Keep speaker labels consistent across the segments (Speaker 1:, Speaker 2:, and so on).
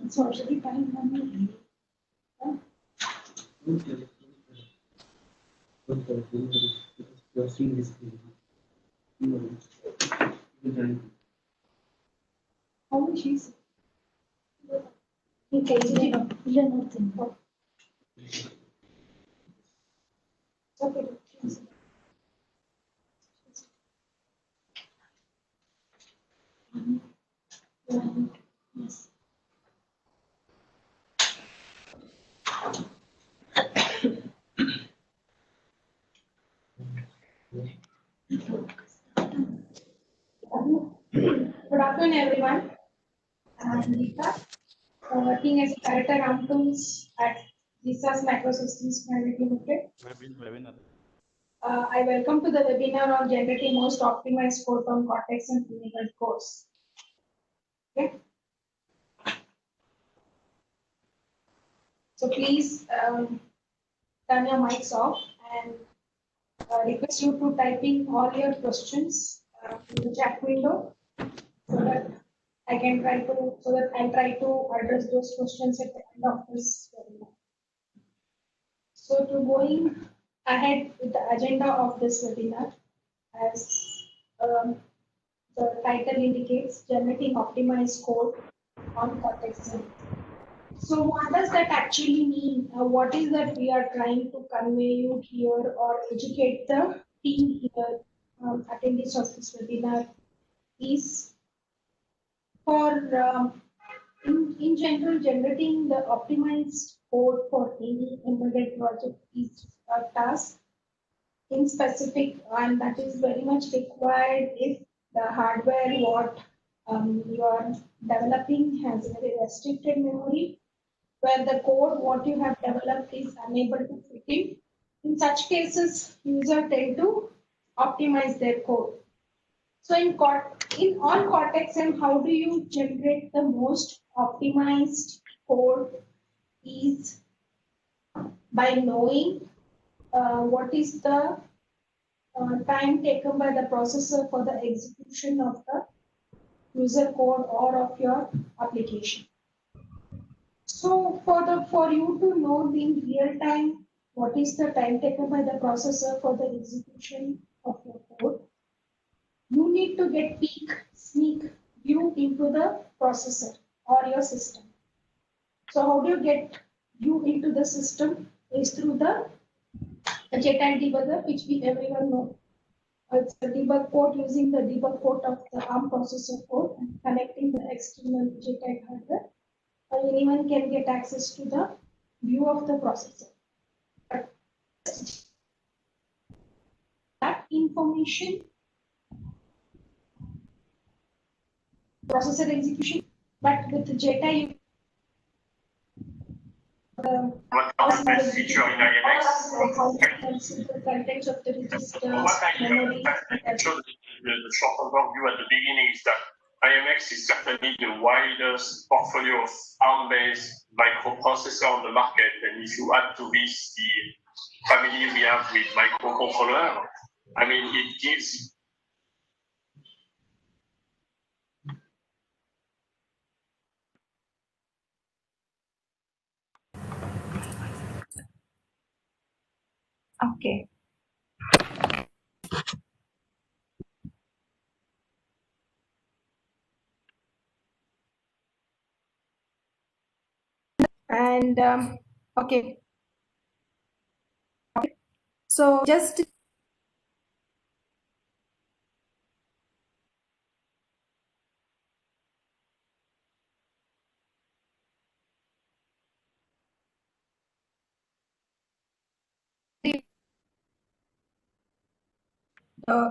Speaker 1: It's already time money. How much is he nothing. Okay. Yes. Good afternoon, everyone. I'm Lisa, working as a director RAM tools at Lisa's Microsystems Private Limited. I welcome to the webinar on generating most optimized code from Cortex and clinical course. Okay. So please turn your mics off and request you to type in all your questions in the chat window so that I'll try to address those questions at the end of this webinar. So to going ahead with the agenda of this webinar, as the title indicates, generating optimized code on Cortex. So what does that actually mean? What is that we are trying to convey you here or educate the team here, attendees of this webinar is for in general, generating the optimized code for any embedded project is a task in specific, and that is very much required if the hardware what you are developing has very restricted memory, where the code what you have developed is unable to fit in. In such cases, users tend to optimize their code. So on Cortex M, how do you generate the most optimized code is by knowing what is the time taken by the processor for the execution of the user code or of your application. So for you to know in real time what is the time taken by the processor for the execution of your code, you need to get sneak view into the processor or your system. So how do you get view into the system is through the JTAG debugger, which everyone know. It's a debug code using the debug code of the ARM processor code and connecting the external JTAG hardware. Anyone can get access to the view of the processor. But that information, processor execution, but with the JTAG, the
Speaker 2: feature in IMX.
Speaker 1: the context of the registers, memory.
Speaker 2: The short overview at the beginning is that IMX is certainly the widest portfolio of ARM-based microprocessor on the market, and if you add to this the family we have with microcontroller, I mean, it gives.
Speaker 1: Okay. And okay. So just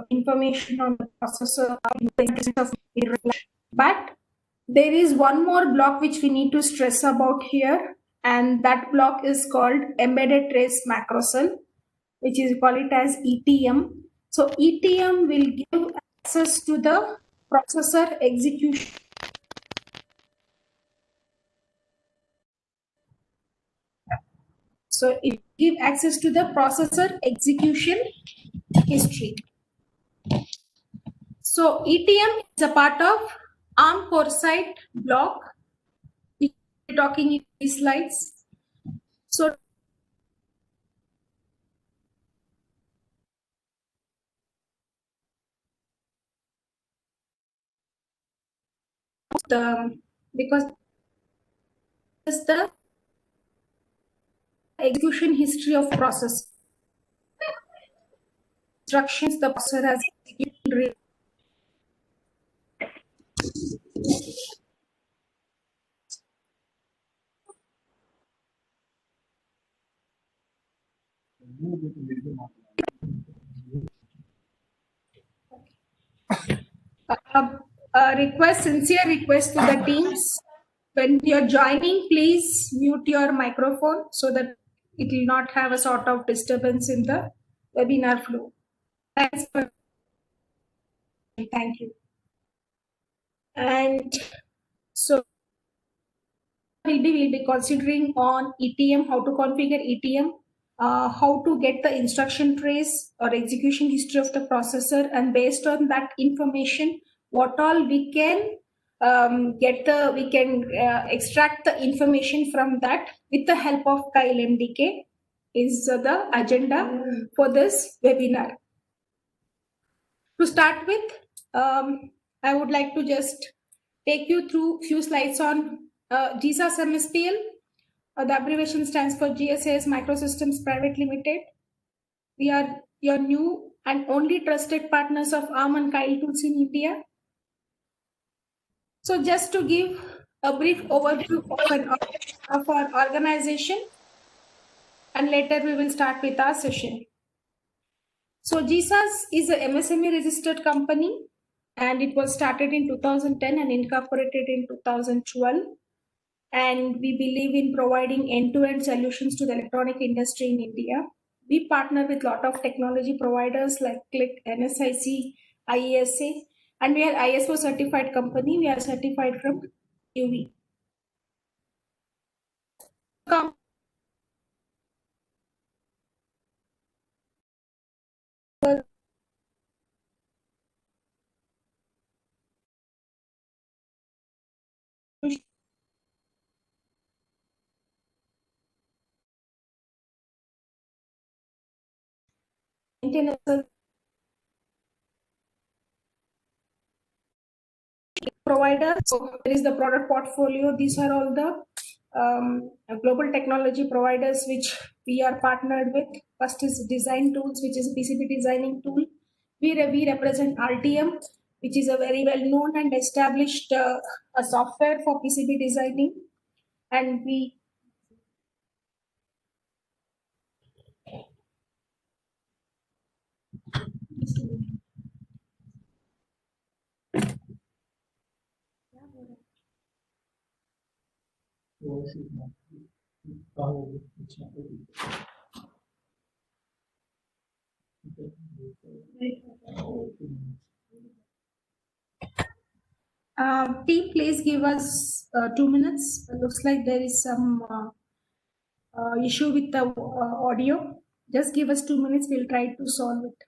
Speaker 1: information on the processor, but there is one more block which we need to stress about here, and that block is called embedded trace macrocell, which is called it as ETM. So ETM will give access to the processor execution. So it gives access to the processor execution history. So ETM is a part of ARM Coresight block, which talking in these slides. So because the execution history of process instructions the processor has executed. Sincere request to the teams. When you're joining, please mute your microphone so that it will not have a sort of disturbance in the webinar flow. Thanks for. Thank you. And so we'll be considering on ETM, how to configure ETM, how to get the instruction trace or execution history of the processor, and based on that information, what all we can extract the information from that with the help of Kyle MDK is the agenda for this webinar. To start with, I would like to just take you through few slides on GSAS MSPL. The abbreviation stands for GSAS Microsystems Private Limited. We are your new and only trusted partners of ARM and Kyle tools in India. So just to give a brief overview of our organization, and later we will start with our session. So GSAS is a MSME registered company, and it was started in 2010 and incorporated in 2012. And we believe in providing end-to-end solutions to the electronic industry in India. We partner with a lot of technology providers like Click, NSIC, IESA, and we are ISO certified company. We are certified from UV. Provider. So there is the product portfolio. These are all the global technology providers which we are partnered with. First is Design Tools, which is a PCB designing tool. We represent RTM, which is a very well known and established a software for PCB designing, and we team, please give us 2 minutes. It looks like there is some issue with the audio. Just give us 2 minutes. We'll try to solve it.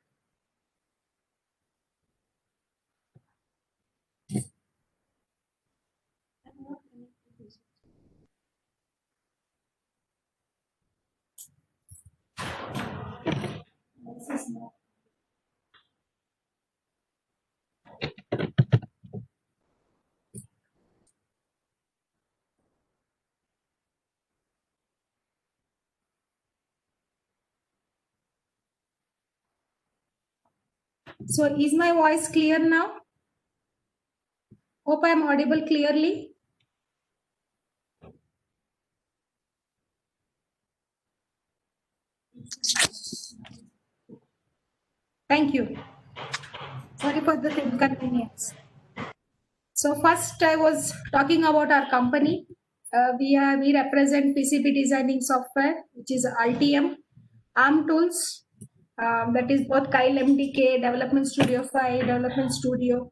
Speaker 1: So is my voice clear now? Hope I am audible clearly. Thank you. Sorry for the inconvenience. So first I was talking about our company. We represent PCB designing software, which is RTM, ARM tools, that is both Kyle MDK, Development Studio 5, Development Studio,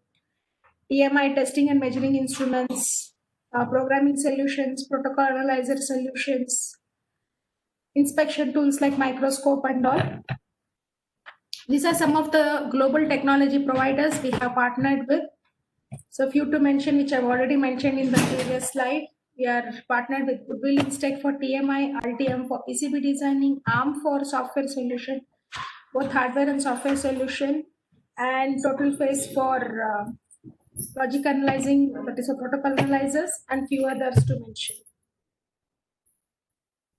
Speaker 1: TMI testing and measuring instruments, programming solutions, protocol analyzer solutions, inspection tools like microscope and all. These are some of the global technology providers we have partnered with. So few to mention, which I've already mentioned in the previous slide. we are partnered with Goodwill Instech for TMI, RTM for PCB designing, ARM for software solution, both hardware and software solution, and Total Face for logic analyzing, that is a protocol analyzers, and few others to mention.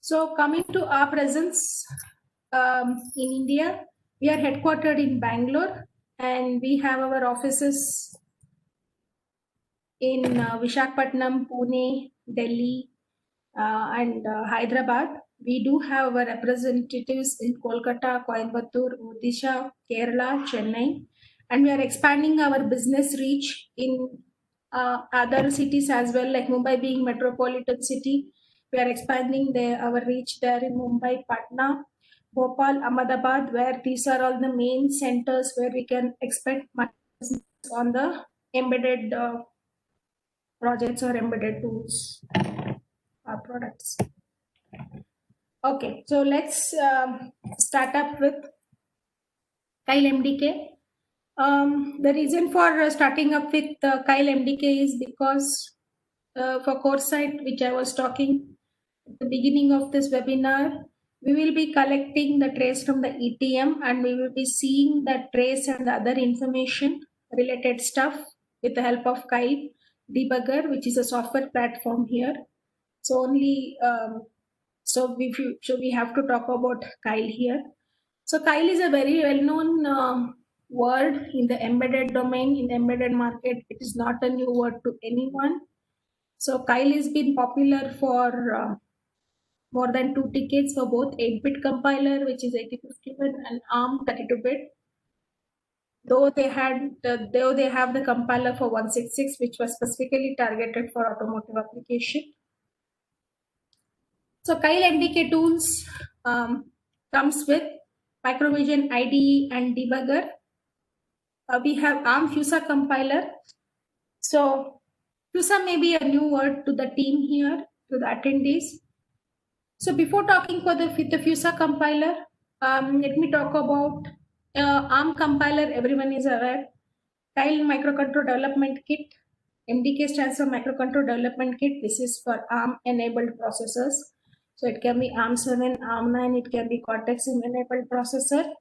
Speaker 1: So coming to our presence in India, we are headquartered in Bangalore, and we have our offices in Visakhapatnam, Pune, Delhi, and Hyderabad. We do have our representatives in Kolkata, Coimbatore, Odisha, Kerala, Chennai, and we are expanding our business reach in other cities as well, like Mumbai being metropolitan city. We are expanding our reach there in Mumbai, Patna, Bhopal, Ahmedabad, where these are all the main centers where we can expect much on the embedded projects or embedded tools products. Okay, so let's start up with Kyle MDK. The reason for starting up with Kyle MDK is because for CoreSight, which I was talking at the beginning of this webinar, we will be collecting the trace from the ETM and we will be seeing that trace and the other information related stuff with the help of Kyle Debugger, which is a software platform here. So only so we have to talk about Kyle here. So Kyle is a very well-known word in the embedded domain, in the embedded market. It is not a new word to anyone. So Kyle has been popular for more than 2 decades for both 8-bit compiler, which is 8051, and ARM 32-bit. Though they have the compiler for 166, which was specifically targeted for automotive application. So Kyle MDK tools comes with Microvision IDE and debugger. We have ARM FUSA compiler. So FUSA may be a new word to the team here, to the attendees. So before talking with the FUSA compiler, let me talk about ARM compiler. Everyone is aware. Kyle Microcontroller Development Kit. MDK stands for Microcontroller Development Kit. This is for ARM enabled processors. So it can be ARM7, ARM9, it can be Cortex-M enabled processor.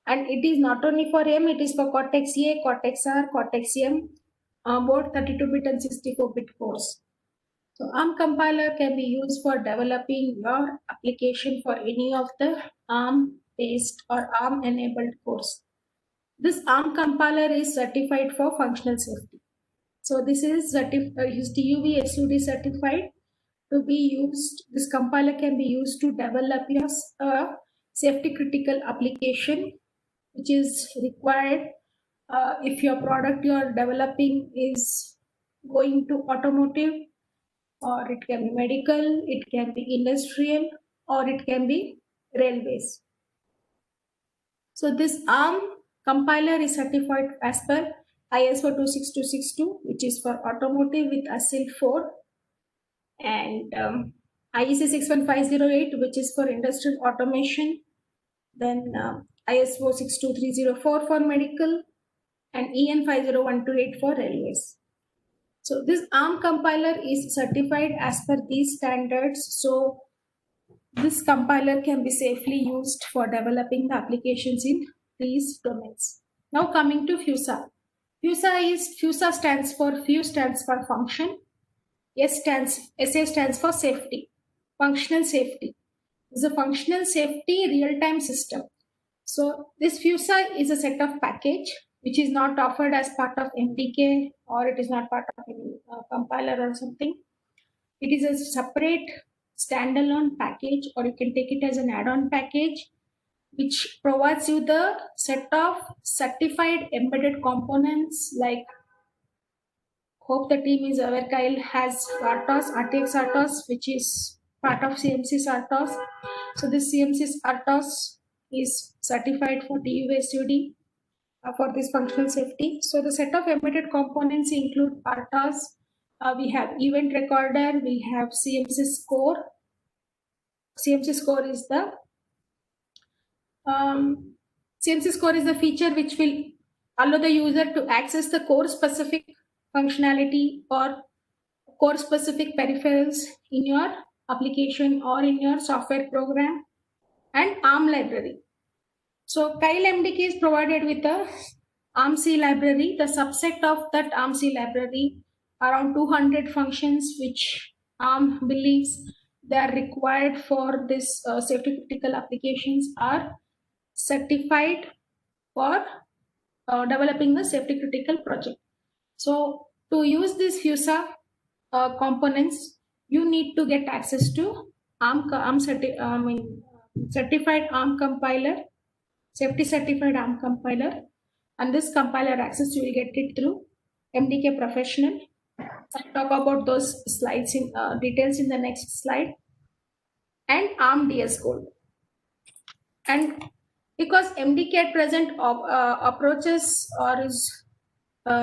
Speaker 1: And it is not only for M, it is for Cortex-A, Cortex-R, Cortex-M, both 32-bit and 64-bit cores. So ARM compiler can be used for developing your application for any of the ARM-based or ARM-enabled cores. This ARM compiler is certified for functional safety. So this is TUV SUD certified to be used. This compiler can be used to develop your safety critical application, which is required if your product you are developing is going to automotive, or it can be medical, it can be industrial, or it can be railways. So this ARM compiler is certified as per ISO 26262, which is for automotive with ASIL 4, and IEC 61508, which is for industrial automation, then ISO 62304 for medical, and EN 50128 for railways. So this ARM compiler is certified as per these standards. So this compiler can be safely used for developing the applications in these domains. Now coming to FUSA. FUSA stands for function. SA stands for safety, functional safety. It's a functional safety real-time system. So this FUSA is a set of package which is not offered as part of MDK, or it is not part of any compiler or something. It is a separate standalone package, or you can take it as an add-on package, which provides you the set of certified embedded components. Like, hope the team is aware, Kyle has RTX RTOS, which is part of CMSIS RTOS. So this CMSIS RTOS is certified for TUV-SUD for this functional safety. So the set of embedded components include RTOS, we have event recorder, we have CMSIS core. CMSIS core is the feature which will allow the user to access the core specific functionality or core specific peripherals in your application or in your software program, and ARM library. So Kyle MDK is provided with a ARM-C library. The subset of that ARM-C library, around 200 functions which ARM believes they are required for this safety critical applications, are certified for developing the safety critical project. So to use this FUSA components, you need to get access to certified ARM compiler, safety certified ARM compiler, and this compiler access you will get it through MDK Professional. I'll talk about those slides in details in the next slide. And ARM DS Gold. And because MDK at present approaches or is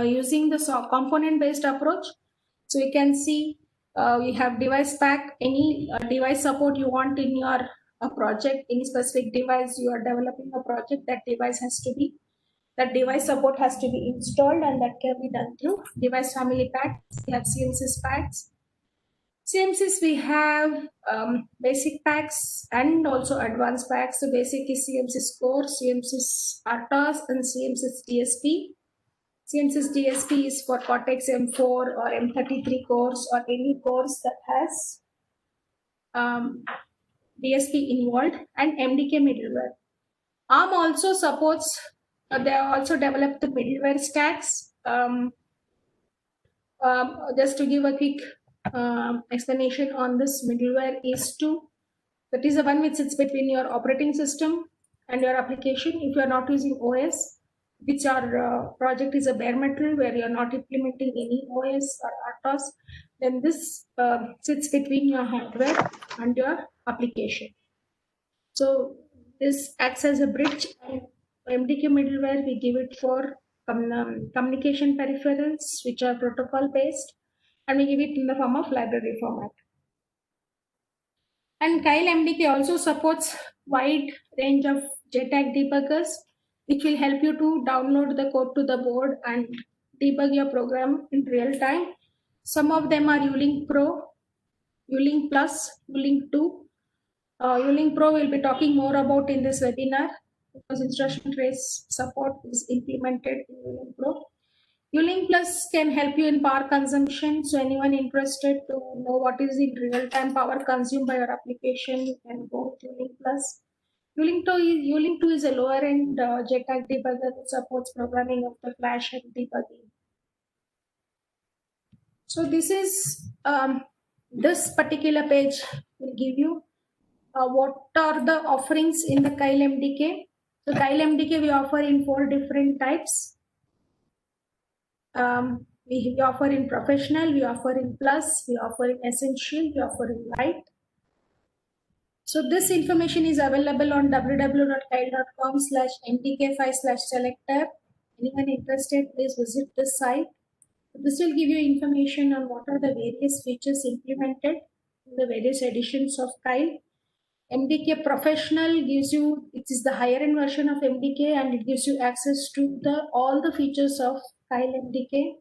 Speaker 1: using the component based approach, so you can see we have device pack, any device support you want in your project, any specific device you are developing a project, that device support has to be installed, and that can be done through device family packs. We have CMSIS packs. CMSIS we have basic packs and also advanced packs. So basic is CMSIS Core, CMSIS RTOS, and CMSIS DSP. CMSIS DSP is for Cortex M4 or M33 cores or any cores that has DSP involved, and MDK middleware. ARM also supports, they have also developed the middleware stacks. Just to give a quick explanation on this, middleware is that is the one which sits between your operating system and your application. If you are not using OS, which our project is a bare metal where you are not implementing any OS or RTOS, then this sits between your hardware and your application. So this acts as a bridge, and MDK middleware we give it for communication peripherals which are protocol based, and we give it in the form of library format. And Kyle MDK also supports wide range of JTAG debuggers, which will help you to download the code to the board and debug your program in real time. Some of them are Ulink Pro, Ulink Plus, Ulink 2. Ulink Pro will be talking more about in this webinar, because instruction trace support is implemented in Ulink Pro. Ulink Plus can help you in power consumption. So anyone interested to know what is the real-time power consumed by your application can go to Ulink Plus. Ulink 2 is a lower-end JTAG debugger that supports programming of the flash and debugging. So this is this particular page will give you what are the offerings in the Kyle MDK. So Kyle MDK we offer in 4 different types. We offer in professional, we offer in plus, we offer in essential, we offer in light. So this information is available on www.kyle.com/mdk5/selector. Anyone interested, please visit this site. This will give you information on what are the various features implemented in the various editions of Kyle. MDK Professional gives you, it is the higher end version of MDK, and it gives you access to all the features of Kyle MDK,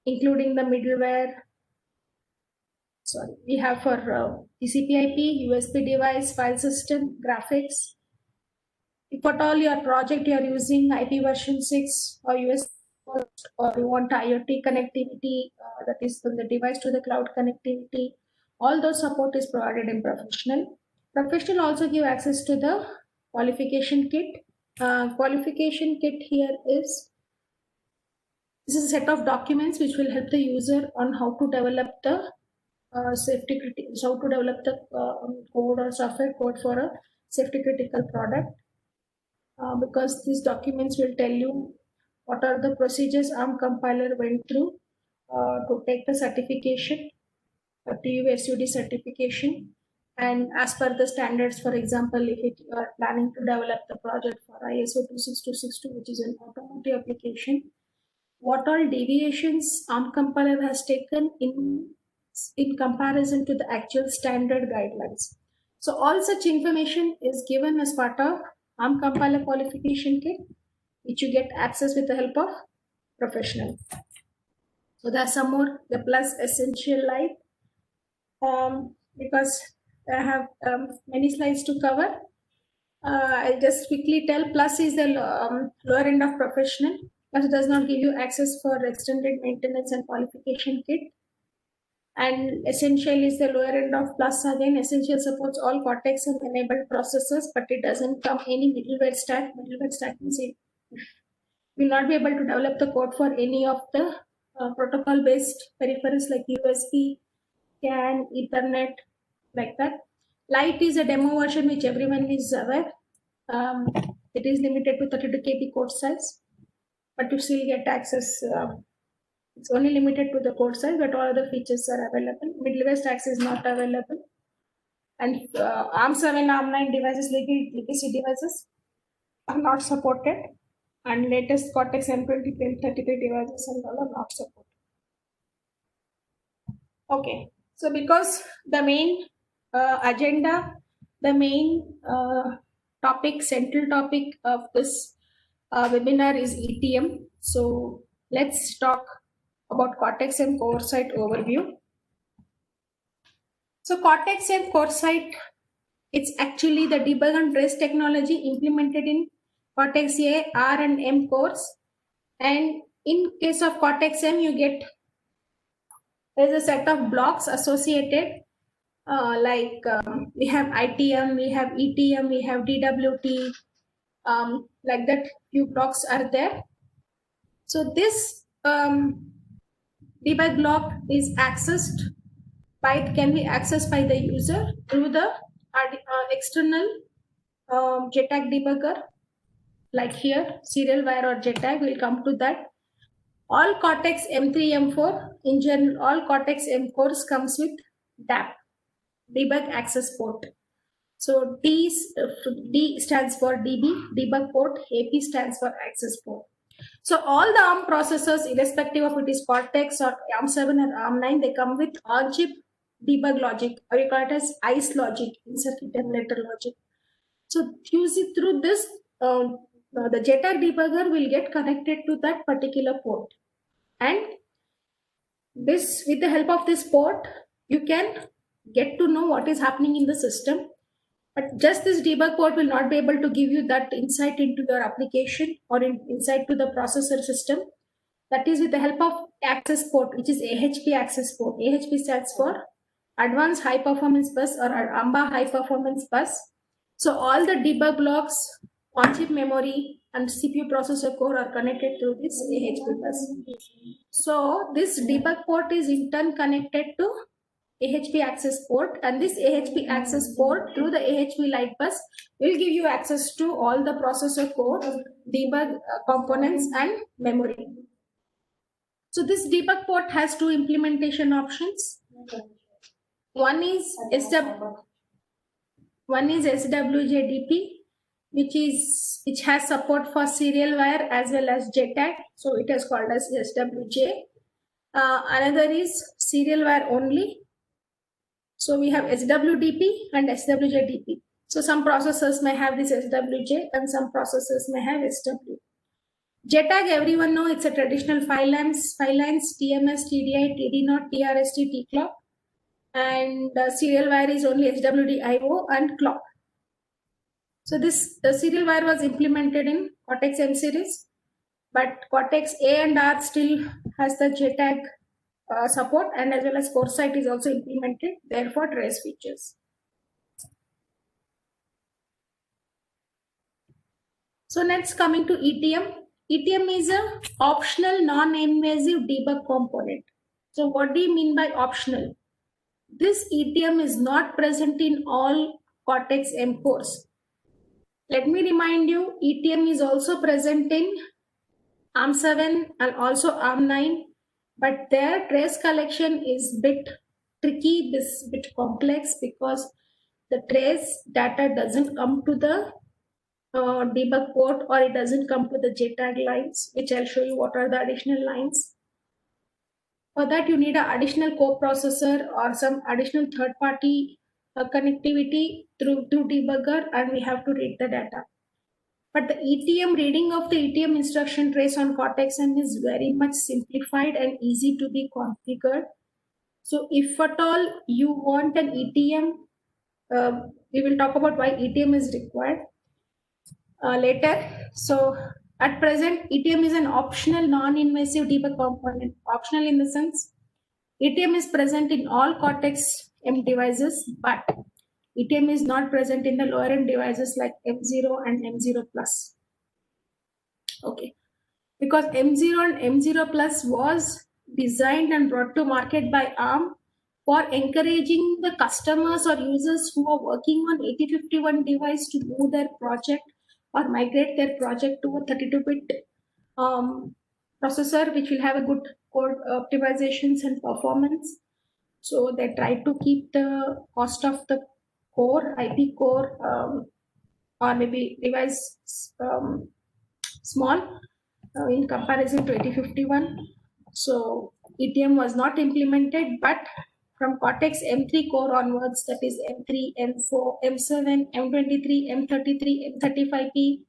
Speaker 1: including the middleware. Sorry, we have for TCP/IP, USB device, file system, graphics. If at all your project you are using IP version 6 or USB, or you want IoT connectivity, that is from the device to the cloud connectivity, all those support is provided in Professional. Professional also give access to the qualification kit. Qualification kit here is, this is a set of documents which will help the user on how to develop the safety critical, how to develop the code or software code for a safety critical product. Because these documents will tell you what are the procedures ARM compiler went through to take the certification, TUSUD certification, and as per the standards. For example, if you are planning to develop the project for ISO 26262, which is an automotive application, what all deviations ARM compiler has taken in comparison to the actual standard guidelines. So all such information is given as part of ARM compiler qualification kit, which you get access with the help of Professional. So there are some more, the plus essential light, because I have many slides to cover. I'll just quickly tell plus is the lower end of professional, but it does not give you access for extended maintenance and qualification kit. And essential is the lower end of plus. Again, essential supports all Cortex and enabled processors, but it doesn't come any middleware stack. Middleware stack means it will not be able to develop the code for any of the protocol based peripherals like USB, CAN, Ethernet, like that. Light is a demo version which everyone is aware. It is limited to 32 KB code size, but you still get access. It's only limited to the code size, but all other features are available. Middleware stacks is not available. And ARM7, ARM9 devices, legacy devices are not supported. And latest Cortex M20 33 devices and all are not supported. Okay, so because the main agenda, the main topic, central topic of this webinar is ETM. So let's talk about Cortex M Core Sight overview. So Cortex M Core Sight, it's actually the debug and trace technology implemented in Cortex A, R and M cores. And in case of Cortex M, you get, there's a set of blocks associated, we have ITM, we have ETM, we have DWT, like that few blocks are there. So this debug block is accessed can be accessed by the user through the external JTAG debugger, like here, serial wire or JTAG, will come to that. All Cortex M3, M4, in general, all Cortex M cores comes with DAP, debug access port. So D stands for DB, debug port, AP stands for access port. So all the ARM processors, irrespective of it is Cortex or ARM7 or ARM9, they come with on-chip debug logic, or you call it as ICE logic, insert terminator logic. So using through this, the JTAG debugger will get connected to that particular port. And this, with the help of this port, you can get to know what is happening in the system. But just this debug port will not be able to give you that insight into your application or insight to the processor system. That is with the help of access port, which is AHP access port. AHP stands for Advanced High Performance Bus or AMBA High Performance Bus. So all the debug blocks, on-chip memory and CPU processor core are connected through this AHP bus. So this debug port is in turn connected to AHP access port, and this AHP access port through the AHP light bus will give you access to all the processor core, debug components and memory. So this debug port has two implementation options. One is SWJDP, which has support for serial wire as well as JTAG. So it is called as SWJ. Another is serial wire only. So we have SWDP and SWJDP. So some processors may have this SWJ and some processors may have SW. JTAG, everyone know it's a traditional 5 lines, TMS, TDI, TD0, TRST, TClock. And serial wire is only SWDIO and clock. So the serial wire was implemented in Cortex M series, but Cortex A and R still has the JTAG support, and as well as Core Sight is also implemented, therefore trace features. So next, coming to ETM. ETM is a optional non-invasive debug component. So what do you mean by optional? This ETM is not present in all Cortex M cores. Let me remind you, ETM is also present in ARM7 and also ARM9, but their trace collection is bit tricky, this bit complex, because the trace data doesn't come to the debug port, or it doesn't come to the JTAG lines, which I'll show you what are the additional lines. For that, you need an additional coprocessor or some additional third-party connectivity through debugger, and we have to read the data. But the ETM reading of the ETM instruction trace on Cortex-M is very much simplified and easy to be configured. So if at all you want an ETM, we will talk about why ETM is required later. So at present, ETM is an optional non-invasive debug component. Optional in the sense, ETM is present in all Cortex-M devices, but ETM is not present in the lower end devices like M0 and M0 Plus. Okay, because M0 and M0 Plus was designed and brought to market by ARM for encouraging the customers or users who are working on 8051 device to move their project or migrate their project to a 32-bit processor, which will have a good code optimizations and performance. So they try to keep the cost of the core, IP core, or maybe device small in comparison to 8051. So ETM was not implemented, but from Cortex M3 core onwards, that is M3, M4, M7, M23, M33, M35P,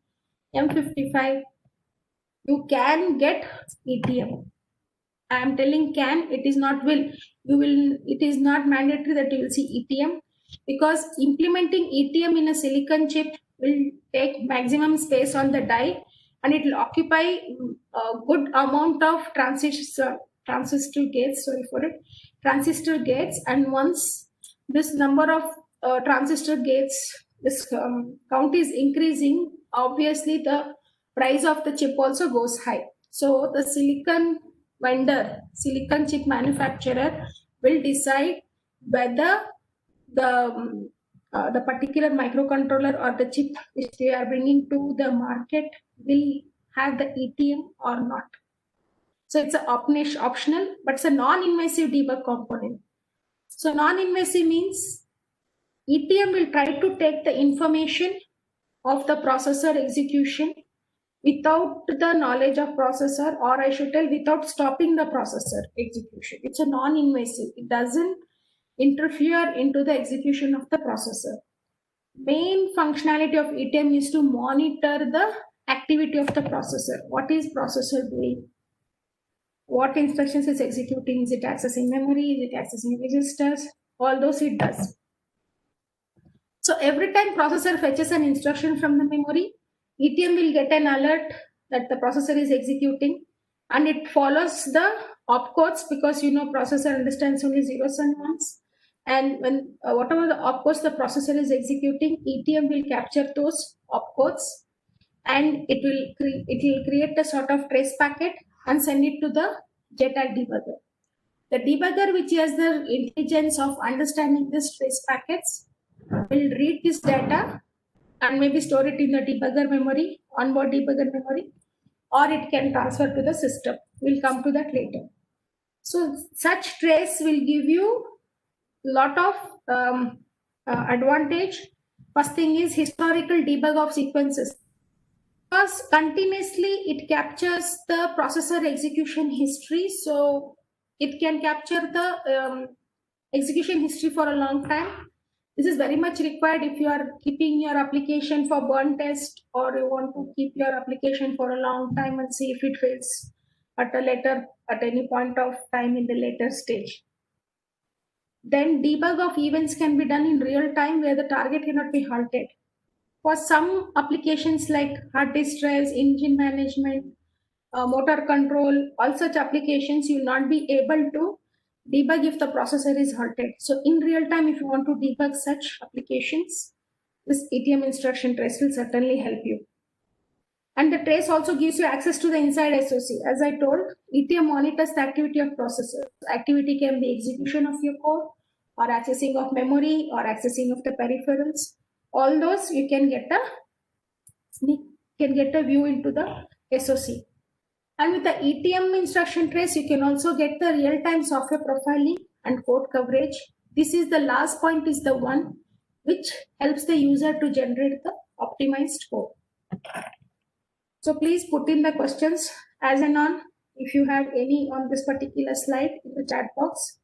Speaker 1: M55, you can get ETM. I am telling can, it is not will. You will. It is not mandatory that you will see ETM, because implementing ETM in a silicon chip will take maximum space on the die, and it will occupy a good amount of transistor gates. Sorry for it, transistor gates. And once this number of transistor gates, this count is increasing, obviously the price of the chip also goes high. So the silicon vendor, silicon chip manufacturer will decide whether the particular microcontroller or the chip which they are bringing to the market will have the ETM or not. So it's an optional, but it's a non-invasive debug component. So non-invasive means ETM will try to take the information of the processor execution without the knowledge of processor, or I should tell, without stopping the processor execution. It's a non-invasive. It doesn't interfere into the execution of the processor. Main functionality of ETM is to monitor the activity of the processor. What is processor doing? What instructions is executing? Is it accessing memory? Is it accessing registers? All those it does. So every time processor fetches an instruction from the memory, ETM will get an alert that the processor is executing, and it follows the opcodes, because processor understands only zeros and ones. And when whatever the opcodes the processor is executing, ETM will capture those opcodes, and it will create a sort of trace packet and send it to the JTAG debugger. The debugger, which has the intelligence of understanding these trace packets, will read this data and maybe store it in the debugger memory, onboard debugger memory, or it can transfer to the system. We'll come to that later. So such trace will give you a lot of advantage. First thing is historical debug of sequences, because continuously it captures the processor execution history. So it can capture the execution history for a long time. This is very much required if you are keeping your application for burn test, or you want to keep your application for a long time and see if it fails at any point of time in the later stage. Then debug of events can be done in real time, where the target cannot be halted. For some applications like hard disk drives, engine management, motor control, all such applications, you will not be able to debug if the processor is halted. So in real time, if you want to debug such applications, this ETM instruction trace will certainly help you. And the trace also gives you access to the inside SoC. As I told, ETM monitors the activity of processor. Activity can be execution of your code, or accessing of memory, or accessing of the peripherals. All those you can get a view into the SoC. And with the ETM instruction trace, you can also get the real-time software profiling and code coverage. This is the last point, is the one which helps the user to generate the optimized code. So please put in the questions as and on. If you have any on this particular slide in the chat box,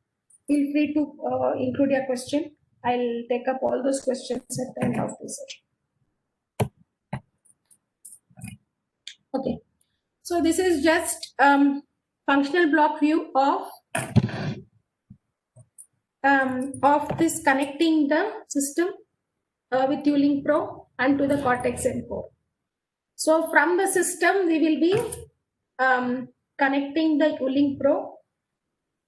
Speaker 1: feel free to include your question. I'll take up all those questions at the end of the session. So this is just functional block view of this connecting the system with ULink Pro and to the Cortex M4. So from the system, we will be connecting the ULink Pro.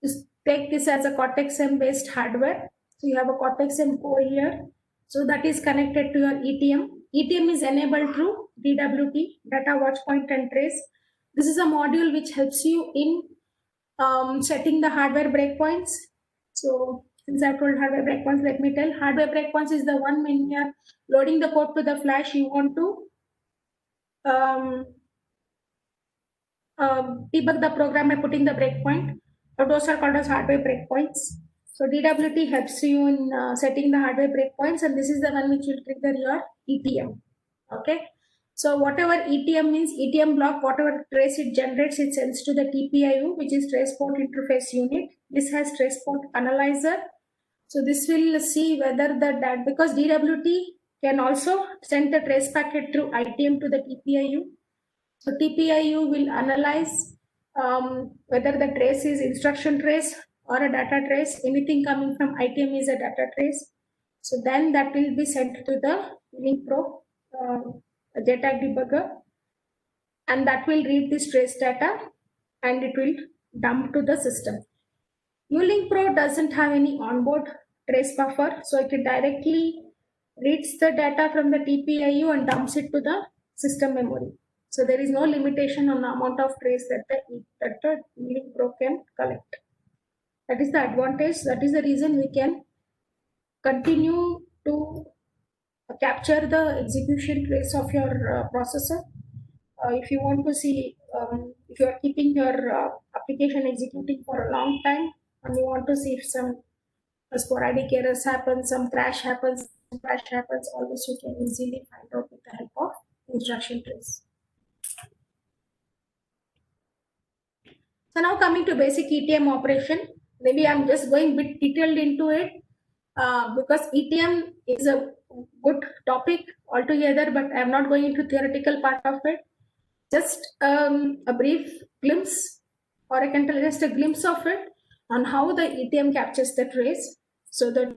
Speaker 1: Just take this as a Cortex M based hardware. So you have a Cortex M core here. So that is connected to your ETM. ETM is enabled through DWT, Data Watch Point and Trace. This is a module which helps you in setting the hardware breakpoints. So since I've told hardware breakpoints, let me tell. Hardware breakpoints is the one when you are loading the code to the flash, you want to debug the program by putting the breakpoint. So those are called as hardware breakpoints. So DWT helps you in setting the hardware breakpoints, and this is the one which will trigger your ETM. Okay. So whatever ETM means, ETM block, whatever trace it generates, it sends to the TPIU, which is Trace Port Interface Unit. This has Trace Port Analyzer. So this will see whether that because DWT can also send the trace packet through ITM to the TPIU. So TPIU will analyze whether the trace is instruction trace or a data trace. Anything coming from ITM is a data trace. So then that will be sent to the ULink Pro JTAG debugger, and that will read this trace data and it will dump to the system. ULink Pro doesn't have any onboard trace buffer, so it directly reads the data from the TPIU and dumps it to the system memory. So there is no limitation on the amount of trace that the ULink Pro can collect. That is the advantage. That is the reason we can continue to capture the execution trace of your processor. If you want to see, if you are keeping your application executing for a long time and you want to see if some sporadic errors happen, some crash happens, all this you can easily find out with the help of instruction trace. So now coming to basic ETM operation, maybe I'm just going a bit detailed into it because ETM is a good topic altogether, but I'm not going into theoretical part of it. Just a brief glimpse, or I can tell just a glimpse of it on how the ETM captures the trace, so that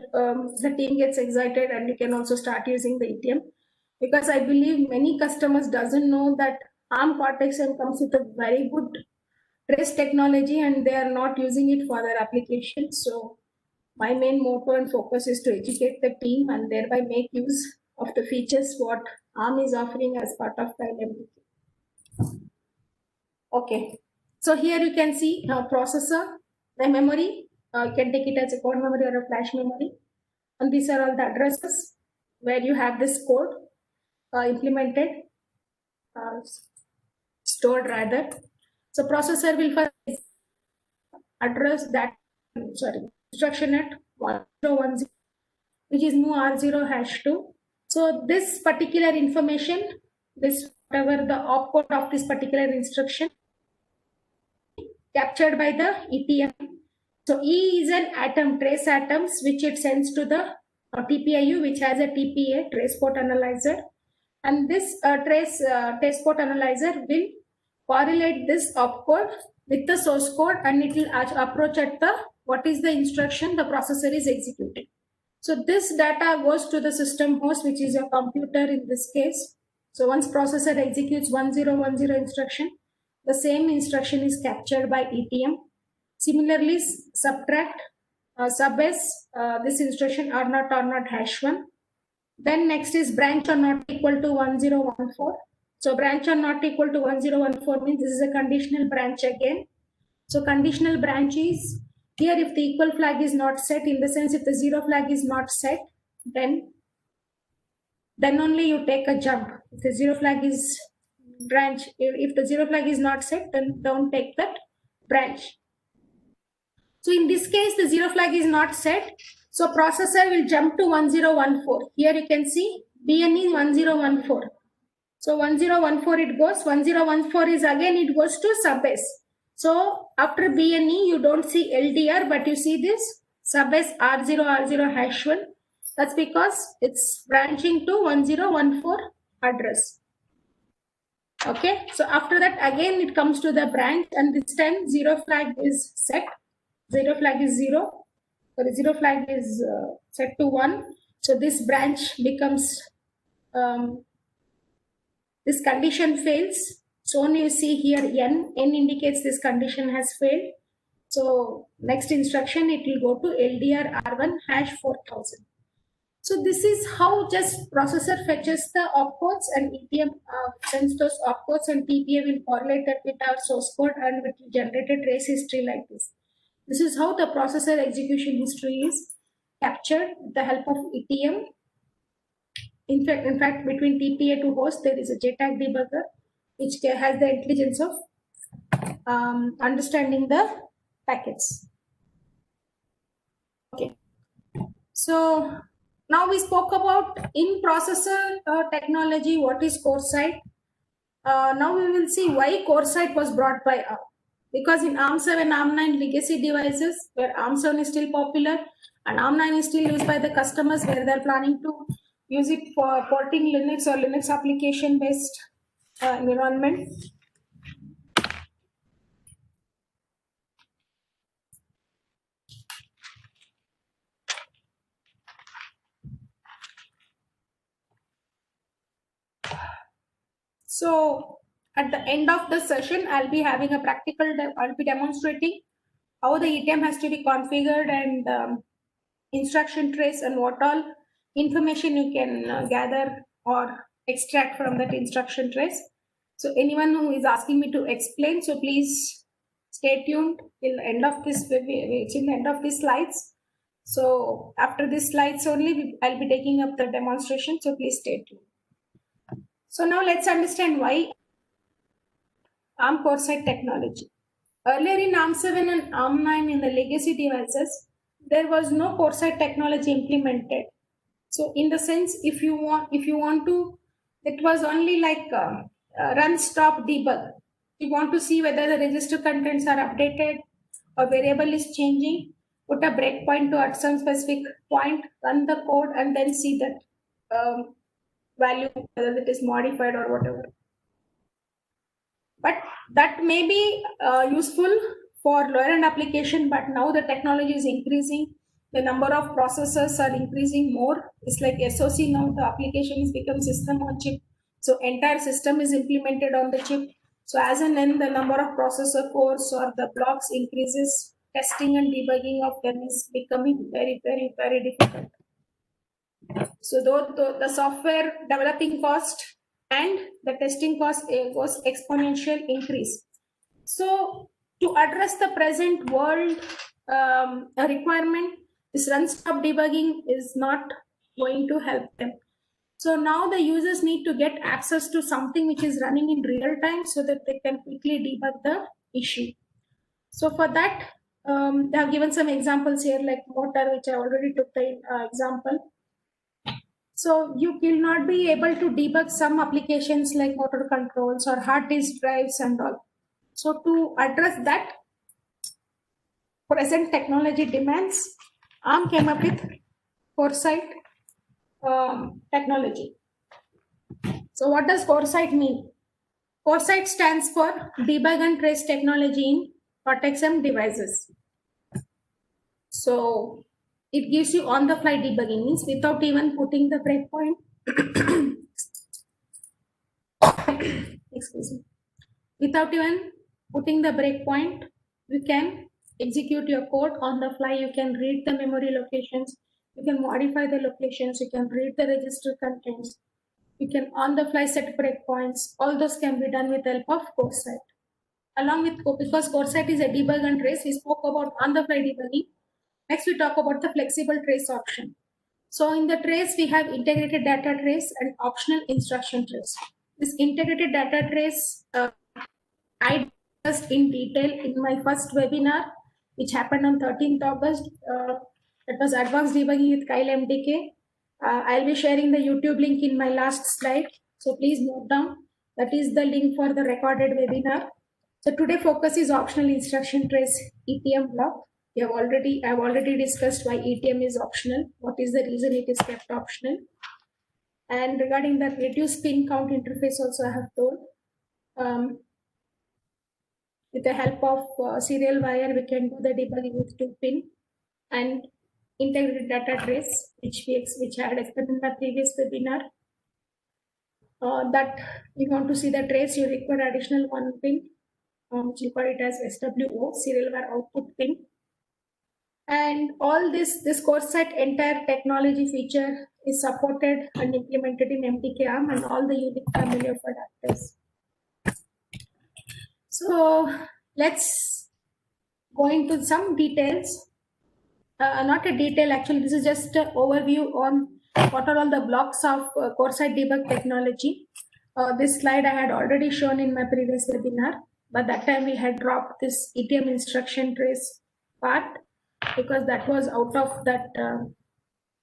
Speaker 1: the team gets excited and you can also start using the ETM. Because I believe many customers doesn't know that ARM Cortex-M comes with a very good trace technology and they are not using it for their application. So my main motto and focus is to educate the team and thereby make use of the features what ARM is offering as part of the LMDK. Okay, so here you can see processor, the memory. You can take it as a core memory or a flash memory. And these are all the addresses where you have this code implemented, stored rather. So processor will first address that, instruction at 1010, which is move R0 #2. So this particular information, this whatever the opcode of this particular instruction, captured by the ETM. So E is an atom, trace atoms, which it sends to the TPIU, which has a TPA, trace port analyzer. And this trace port analyzer will correlate this opcode with the source code, and it will approach at the what is the instruction the processor is executing. So this data goes to the system host, which is your computer in this case. So once processor executes 1010 instruction, the same instruction is captured by ETM. Similarly, subtract, sub-s, this instruction R0 #1. Then next is branch or not equal to 1014. So branch or not equal to 1014 means this is a conditional branch again. So conditional branch is here if the equal flag is not set, in the sense if the 0 flag is not set, then only you take a jump. If the 0 flag is branch, if the 0 flag is not set, then don't take that branch. So in this case, the 0 flag is not set. So processor will jump to 1014. Here you can see BNE 1014. So 1014 it goes, 1014 is again it goes to sub-s. So after BNE you don't see LDR, but you see this sub-s R0 #1. That's because it's branching to 1014 address. Okay, so after that, again, it comes to the branch, and this time zero flag is set. Zero flag is zero. So the zero flag is set to 1. So this branch becomes, this condition fails. So when you see here n indicates this condition has failed. So next instruction, it will go to LDR R1 hash 4000. So this is how just processor fetches the opcodes, and ETM sends those opcodes, and TPA will correlate that with our source code and will generate a trace history like this. This is how the processor execution history is captured with the help of ETM. In fact, between TPA to host, there is a JTAG debugger, which has the intelligence of understanding the packets. Okay. So now we spoke about in processor technology, what is CoreSight. Now we will see why CoreSight was brought by ARM. Because in ARM7, ARM9 legacy devices, where ARM7 is still popular and ARM9 is still used by the customers, where they're planning to use it for porting Linux or Linux application based environment. So at the end of the session, I'll be having a practical, I'll be demonstrating how the ETM has to be configured, and instruction trace, and what all information you can gather or extract from that instruction trace. So anyone who is asking me to explain, so please stay tuned till the end of this, till the end of these slides. So after these slides only, I'll be taking up the demonstration, so please stay tuned. So now let's understand why ARM CoreSight technology. Earlier in ARM7 and ARM9 in the legacy devices, there was no CoreSight technology implemented. So in the sense, if you want to, it was only like run, stop, debug. You want to see whether the register contents are updated or variable is changing, put a breakpoint to at some specific point, run the code, and then see that value, whether it is modified or whatever. But that may be useful for lower end application, but now the technology is increasing. The number of processors are increasing more. It's like SoC now, the application is become system on chip. So entire system is implemented on the chip. So as and when the number of processor cores or the blocks increases, testing and debugging of them is becoming very, very, very difficult. So the software developing cost and the testing cost was exponential increase. So to address the present world requirement, this run stop debugging is not going to help them. So now the users need to get access to something which is running in real time so that they can quickly debug the issue. So for that, they have given some examples here, like motor, which I already took the example. So you will not be able to debug some applications like motor controls or hard disk drives and all. So to address that, present technology demands, ARM came up with CoreSight technology. So what does CoreSight mean? CoreSight stands for Debug and Trace Technology in Cortex-M devices. So it gives you on-the-fly debugging, means without even putting the breakpoint. Excuse me. Without even putting the breakpoint, you can execute your code on the fly. You can read the memory locations. You can modify the locations. You can read the register contents. You can on the fly set breakpoints. All those can be done with the help of CoreSight. Along with, because CoreSight is a debug and trace, we spoke about on the fly debugging. Next, we talk about the flexible trace option. So in the trace, we have integrated data trace and optional instruction trace. This integrated data trace, I discussed in detail in my first webinar, which happened on 13th August. That was advanced debugging with Kyle MDK. I'll be sharing the YouTube link in my last slide. So please note down. That is the link for the recorded webinar. So today focus is optional instruction trace ETM block. I've already discussed why ETM is optional. What is the reason it is kept optional? And regarding the reduce pin count interface also I have told. with the help of serial wire, we can do the debugging with 2-pin and integrated data trace, which I had explained in the previous webinar. That you want to see the trace, you require additional 1 pin, which you call it as SWO, serial wire output pin. And all this course set entire technology feature is supported and implemented in MTK ARM and all the unique family of adapters. So let's go into some details. Not a detail, actually, this is just an overview on what are all the blocks of core site debug technology. This slide I had already shown in my previous webinar, but that time we had dropped this ETM instruction trace part because that was out of that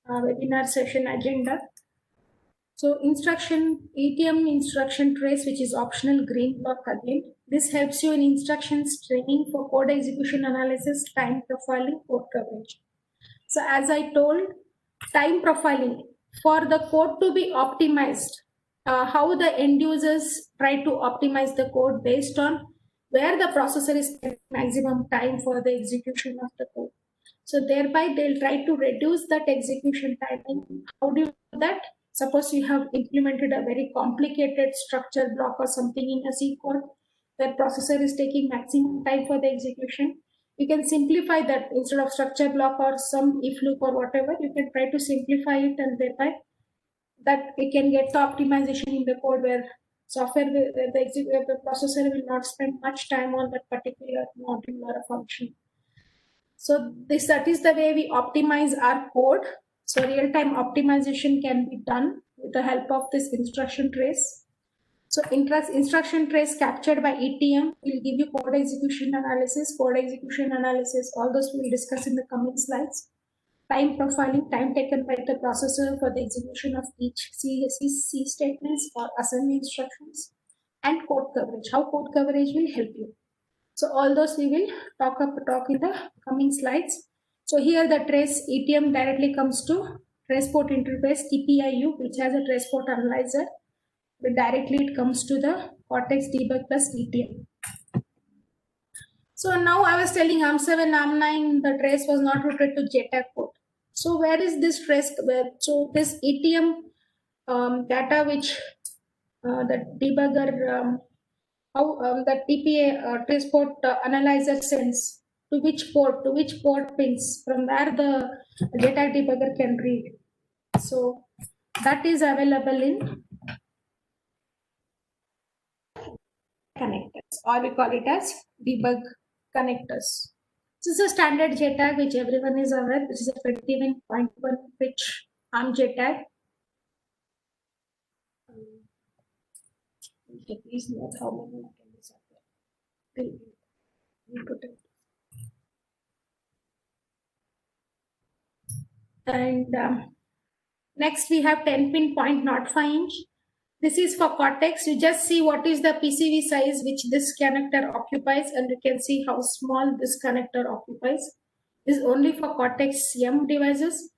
Speaker 1: webinar session agenda. So ETM instruction trace, which is optional green block again. This helps you in instructions training for code execution analysis, time profiling, code coverage. So as I told, time profiling for the code to be optimized, how the end users try to optimize the code based on where the processor is spending maximum time for the execution of the code. So thereby they'll try to reduce that execution timing. How do you do that? Suppose you have implemented a very complicated structure block or something in a C code where processor is taking maximum time for the execution. You can simplify that. Instead of structure block or some if loop or whatever, you can try to simplify it, and thereby that we can get the optimization in the code where the processor will not spend much time on that particular module or a function. So that is the way we optimize our code. So real-time optimization can be done with the help of this instruction trace. So instruction trace captured by ETM will give you code execution analysis, all those we'll discuss in the coming slides. Time profiling, time taken by the processor for the execution of each C statements or assembly instructions, and code coverage, how code coverage will help you. So all those we will talk in the coming slides. So here the trace ETM directly comes to trace port interface TPIU, which has a trace port analyzer. But directly it comes to the Cortex debug plus ETM. So now I was telling ARM7, ARM9, the trace was not routed to JTAG port. So where is this trace? So this ETM data which the debugger, the TPA trace port analyzer sends to which port pins, from where the JTAG debugger can read. So that is available in connectors, or we call it as debug connectors. This is a standard JTAG which everyone is aware. This is a 21.1 pitch ARM JTAG. Please note how many items are there. And next we have 10-pin 0.05 inch. This is for Cortex. You just see what is the PCB size which this connector occupies, and you can see how small this connector occupies. This is only for Cortex M devices.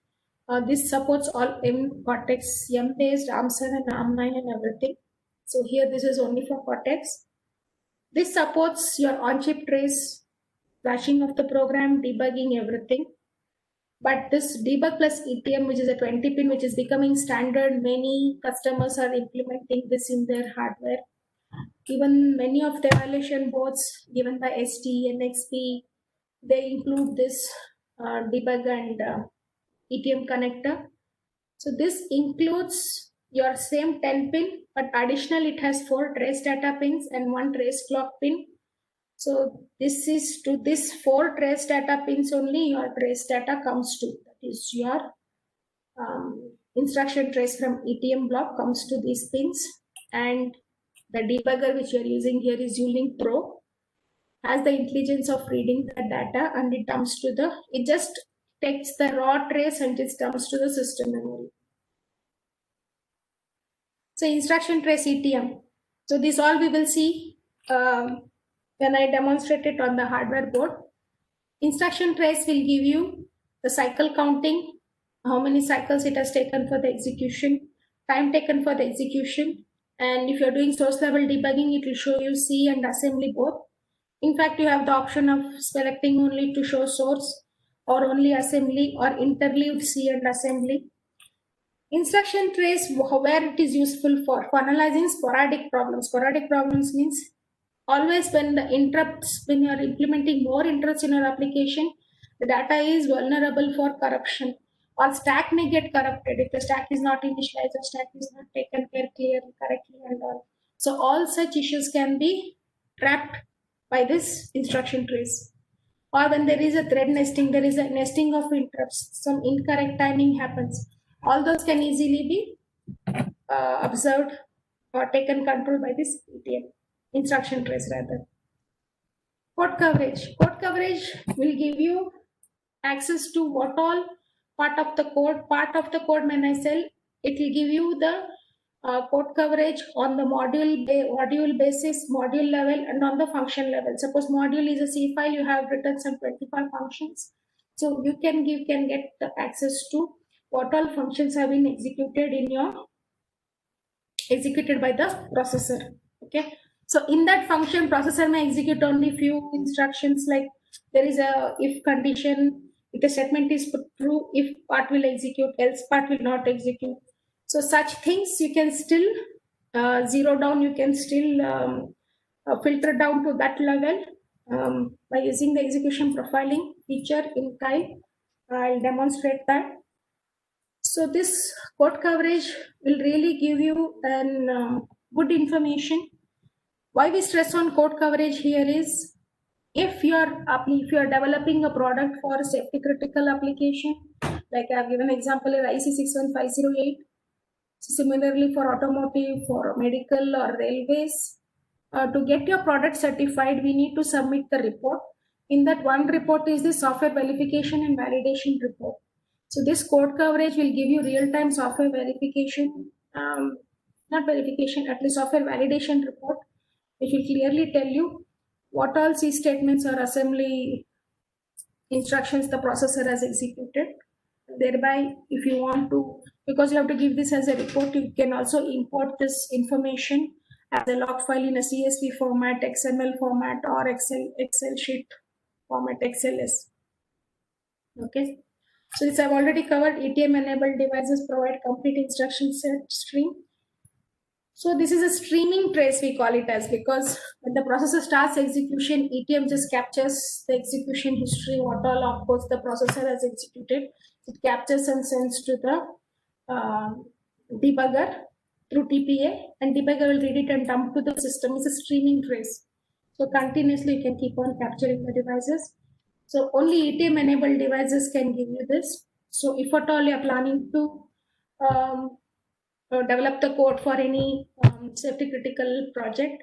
Speaker 1: This supports all Cortex M based, ARM7, ARM9 and everything. So here this is only for Cortex. This supports your on-chip trace, flashing of the program, debugging, everything. But this debug plus ETM, which is a 20-pin, which is becoming standard, many customers are implementing this in their hardware. Even many of the evaluation boards given by ST, NXP, they include this debug and ETM connector. So this includes your same 10-pin, but additionally it has 4 trace data pins and 1 trace clock pin. So this is to this 4 trace data pins only your trace data comes to. That is your instruction trace from ETM block comes to these pins, and the debugger which you are using here is Ulink Pro, has the intelligence of reading the data, and it comes to it just takes the raw trace and it comes to the system memory. So instruction trace ETM. So this all we will see when I demonstrate it on the hardware board. Instruction trace will give you the cycle counting, how many cycles it has taken for the execution, time taken for the execution, And if you're doing source level debugging, it will show you C and assembly both. In fact, you have the option of selecting only to show source or only assembly or interleaved C and assembly. Instruction trace, where it is useful for analyzing sporadic problems. Sporadic problems means always when the interrupts, when you are implementing more interrupts in your application, the data is vulnerable for corruption, or stack may get corrupted if the stack is not initialized or stack is not taken care clearly, correctly and all. So all such issues can be trapped by this instruction trace. Or when there is a thread nesting, there is a nesting of interrupts, some incorrect timing happens. All those can easily be observed or taken control by this ETM, instruction trace rather. Code coverage. Code coverage will give you access to what all part of the code when I sell, it will give you the code coverage on the module basis, module level, and on the function level. Suppose module is a C file, you have written some 25 functions. So you can get the access to what all functions have been executed by the processor. Okay. So in that function, processor may execute only few instructions, like there is a if condition, if the statement is put true, if part will execute, else part will not execute. So such things you can still zero down, you can still filter down to that level by using the execution profiling feature in Kyle. I'll demonstrate that. So this code coverage will really give you an good information. Why we stress on code coverage here is, if you are developing a product for a safety critical application, like I've given an example in IC 61508. Similarly for automotive, for medical or railways, to get your product certified, we need to submit the report. In that one report is the software verification and validation report. So this code coverage will give you real-time software verification, not verification, at least software validation report, which will clearly tell you what all C statements or assembly instructions the processor has executed. Thereby, if you want to, because you have to give this as a report, you can also import this information as a log file in a CSV format, XML format, or Excel sheet format, XLS. Okay. So this I've already covered. ETM enabled devices provide complete instruction set stream. So this is a streaming trace, we call it as, because when the processor starts execution, ETM just captures the execution history, what all of course the processor has executed. It captures and sends to the debugger through TPA, and debugger will read it and dump to the system. It's a streaming trace. So continuously you can keep on capturing the devices. So only ETM enabled devices can give you this. So if at all you are planning to develop the code for any safety critical project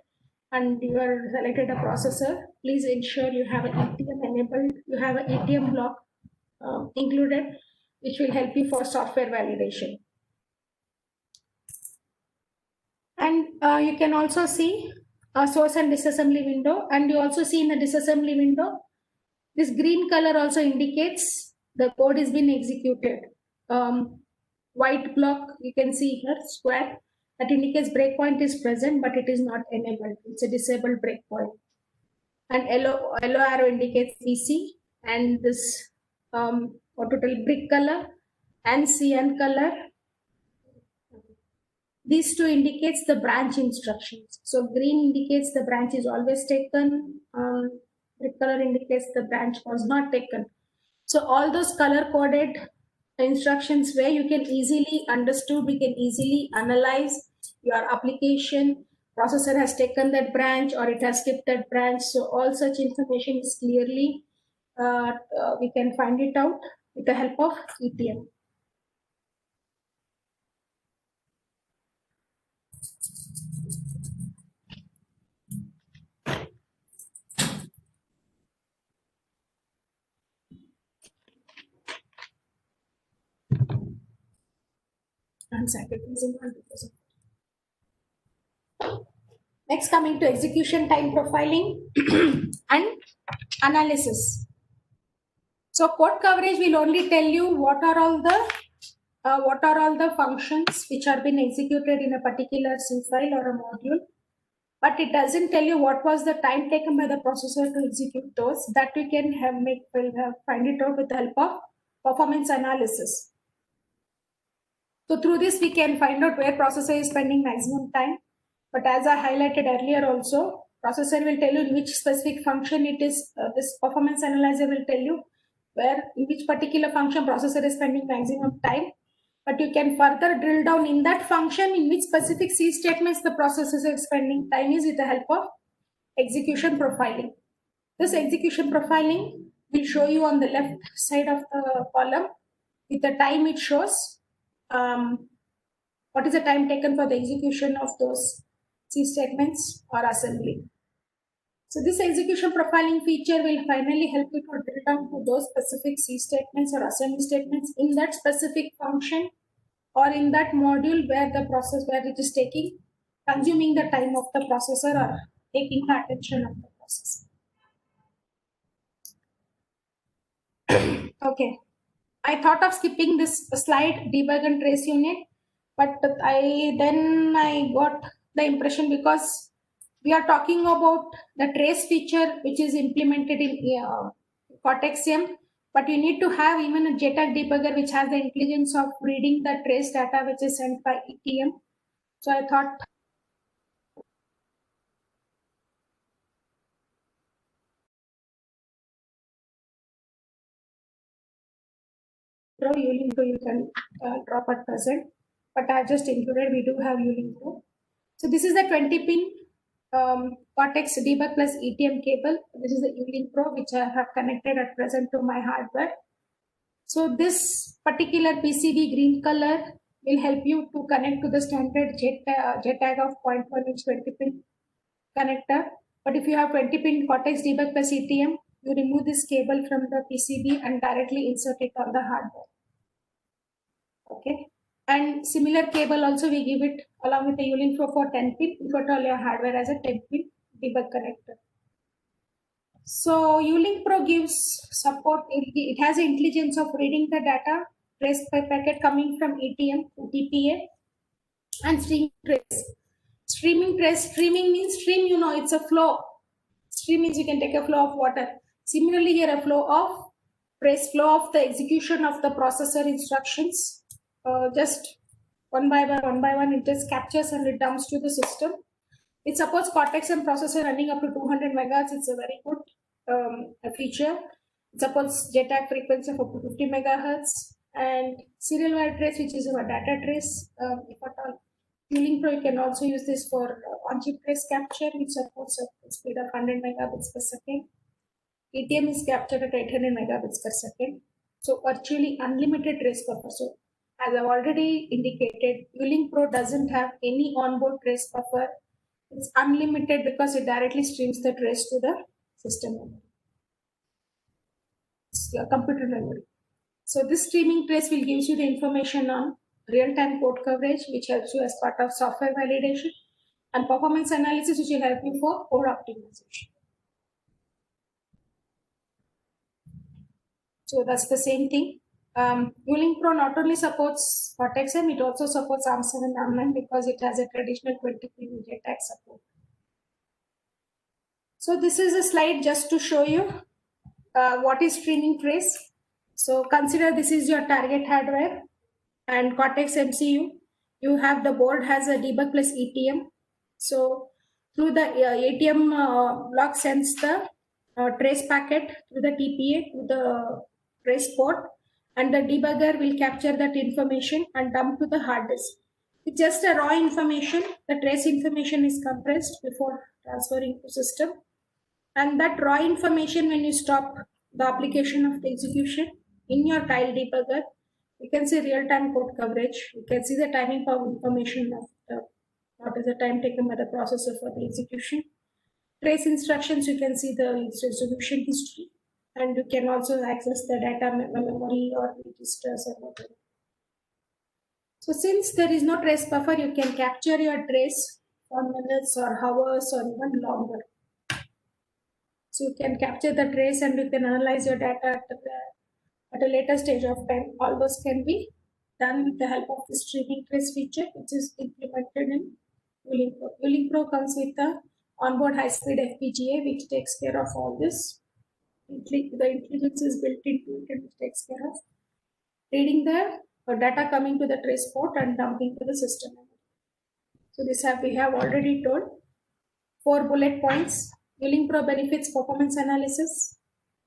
Speaker 1: and you are selected a processor, please ensure you have an ETM enabled, you have an ETM block included, which will help you for software validation. And you can also see a source and disassembly window, and you also see in the disassembly window, this green color also indicates the code is being executed. White block you can see here, square, that indicates breakpoint is present, but it is not enabled. It's a disabled breakpoint. And yellow arrow indicates PC, and this total brick color and cyan color. These two indicates the branch instructions. So green indicates the branch is always taken. Brick color indicates the branch was not taken. So all those color coded instructions where you can easily understood, we can easily analyze your application, processor has taken that branch or it has skipped that branch. So all such information is clearly, we can find it out with the help of ETM. I'm sacrificing 100%. Next, coming to execution time profiling and analysis. So code coverage will only tell you what are all the what are all the functions which are being executed in a particular C file or a module, but it doesn't tell you what was the time taken by the processor to execute those. That we can find it out with the help of performance analysis. So through this, we can find out where processor is spending maximum time. But as I highlighted earlier also, processor will tell you in which specific function it is, this performance analyzer will tell you where in which particular function processor is spending maximum time. But you can further drill down in that function in which specific C statements the processor is spending time is with the help of execution profiling. This execution profiling will show you on the left side of the column with the time it shows. What is the time taken for the execution of those C statements or assembly. So this execution profiling feature will finally help you to drill down to those specific C statements or assembly statements in that specific function or in that module where it is consuming the time of the processor or taking the attention of the processor. Okay. I thought of skipping this slide, debug and trace unit, but I got the impression because we are talking about the trace feature which is implemented in Cortex-M, but you need to have even a JTAG debugger which has the intelligence of reading the trace data which is sent by ETM. So I thought you can drop at present, but I just included, we do have ULINK Pro. So this is the 20-pin Cortex debug plus ETM cable. This is the ULINK Pro which I have connected at present to my hardware. So this particular PCB green color will help you to connect to the standard JTAG of 0.1 inch 20-pin connector. But if you have 20-pin Cortex debug plus ETM, you remove this cable from the PCB and directly insert it on the hardware. Okay. And similar cable also we give it along with the ULINK Pro for 10-pin if at all your hardware as a 10-pin debug connector. So ULINK Pro gives support, it has the intelligence of reading the data, trace packet coming from ETM to TPA and streaming trace. Streaming means stream, it's a flow. Stream means you can take a flow of water. Similarly here a flow of the execution of the processor instructions. Just one by one, it just captures and it dumps to the system. It supports Cortex-M processor running up to 200 megahertz. It's a very good feature. It supports JTAG frequency of up to 50 megahertz and serial wire trace, which is a data trace. If at all, ULINK Pro, you can also use this for on-chip trace capture, which supports a speed of 100 megabits per second. ETM is captured at 800 megabits per second. So virtually unlimited trace buffer. So as I've already indicated, ULINK Pro doesn't have any onboard trace buffer. It's unlimited because it directly streams the trace to the system memory. It's computer memory. So this streaming trace will give you the information on real-time code coverage, which helps you as part of software validation, and performance analysis, which will help you for code optimization. So that's the same thing. ULINK Pro not only supports Cortex-M, it also supports ARM7 ARM9 because it has a traditional 20-pin JTAG support. So this is a slide just to show you what is streaming trace. So consider this is your target hardware and Cortex MCU. You have the board has a debug plus ETM. So through the ATM block sends the trace packet through the TPA to the trace port, and the debugger will capture that information and dump to the hard disk. It's just a raw information. The trace information is compressed before transferring to system. And that raw information, when you stop the application of the execution in your tile debugger, you can see real-time code coverage. You can see the timing of information of what is the time taken by the processor for the execution. Trace instructions, you can see the execution history, and you can also access the data memory or registers or whatever. So since there is no trace buffer, you can capture your trace for minutes or hours or even longer. So you can capture the trace and you can analyze your data at a later stage of time. All those can be done with the help of the streaming trace feature, which is implemented in Uling Pro. Uling Pro comes with the onboard high-speed FPGA, which takes care of all this. The intelligence is built into it and it takes care of reading the data coming to the trace port and dumping to the system. So this we have already told. 4 bullet points. Uling Pro benefits performance analysis,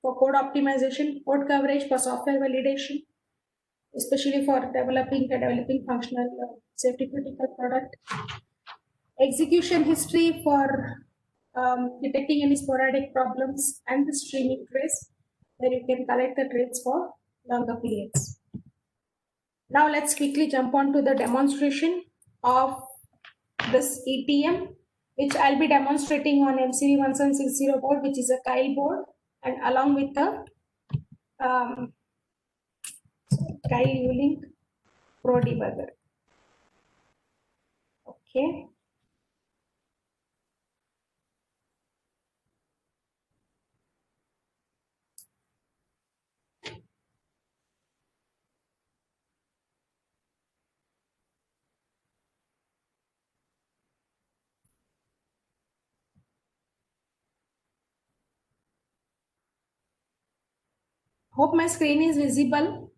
Speaker 1: for code optimization, code coverage, for software validation, especially for developing functional safety critical product. Execution history for detecting any sporadic problems, and the streaming trace where you can collect the trace for longer periods. Now let's quickly jump on to the demonstration of this ETM, which I'll be demonstrating on MCV1760 board, which is a Keil board, and along with the Keil Uling Pro debugger. Okay. Hope my screen is visible.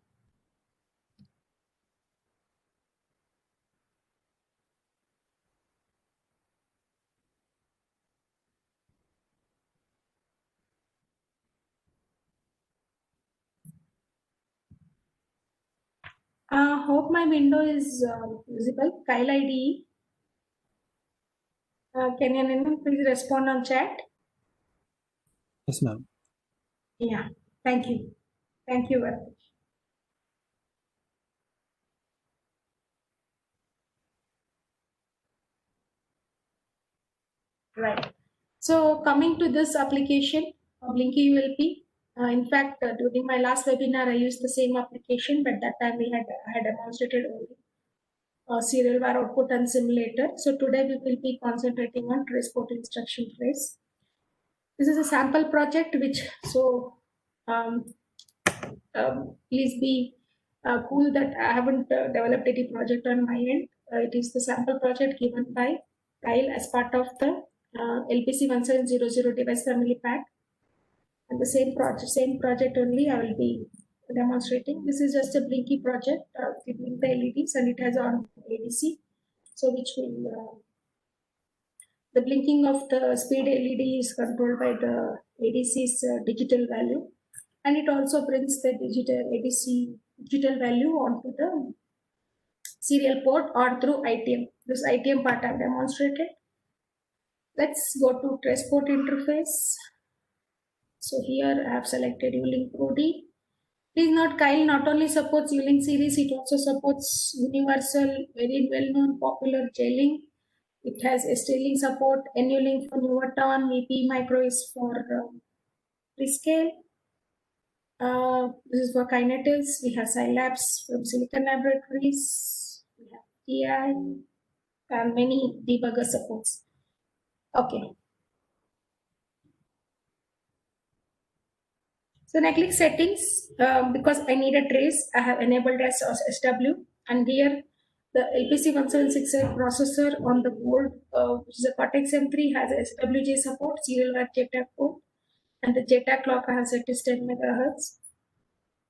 Speaker 1: Hope my window is visible. Keil IDE. Can anyone please respond on chat?
Speaker 3: Yes, ma'am.
Speaker 1: Yeah, thank you. Thank you very much. Right. So coming to this application, Blinky ULP. In fact, during my last webinar, I used the same application, but that time I had demonstrated only serial wire output and simulator. So today we will be concentrating on trace port instruction trace. This is a sample project, which please be cool that I haven't developed any project on my end. It is the sample project given by Keil as part of the LPC 1700 device family pack, and the same project only I will be demonstrating. This is just a Blinky project with the LEDs, and it has on ADC, so which will the blinking of the speed LED is controlled by the ADC's digital value, and it also brings the ADC digital value onto the serial port or through ITM. This ITM part I've demonstrated. Let's go to trace port interface. So here I have selected Uling Pro D. Please note, Keil not only supports Uling series, it also supports universal, very well-known, popular JLink. It has ST-Link support, NULink for Nuvoton, VP Micro is for Freescale. This is for Kinetis. We have Scilabs from Silicon Laboratories. We have TI and many debugger supports. Okay. So now click settings. Because I need a trace, I have enabled as SW, and here the LPC1768 processor on the board, which is a Cortex M3, has a SWJ support, serial wire JTAG port, and the JTAG clock I have set is 10 MHz.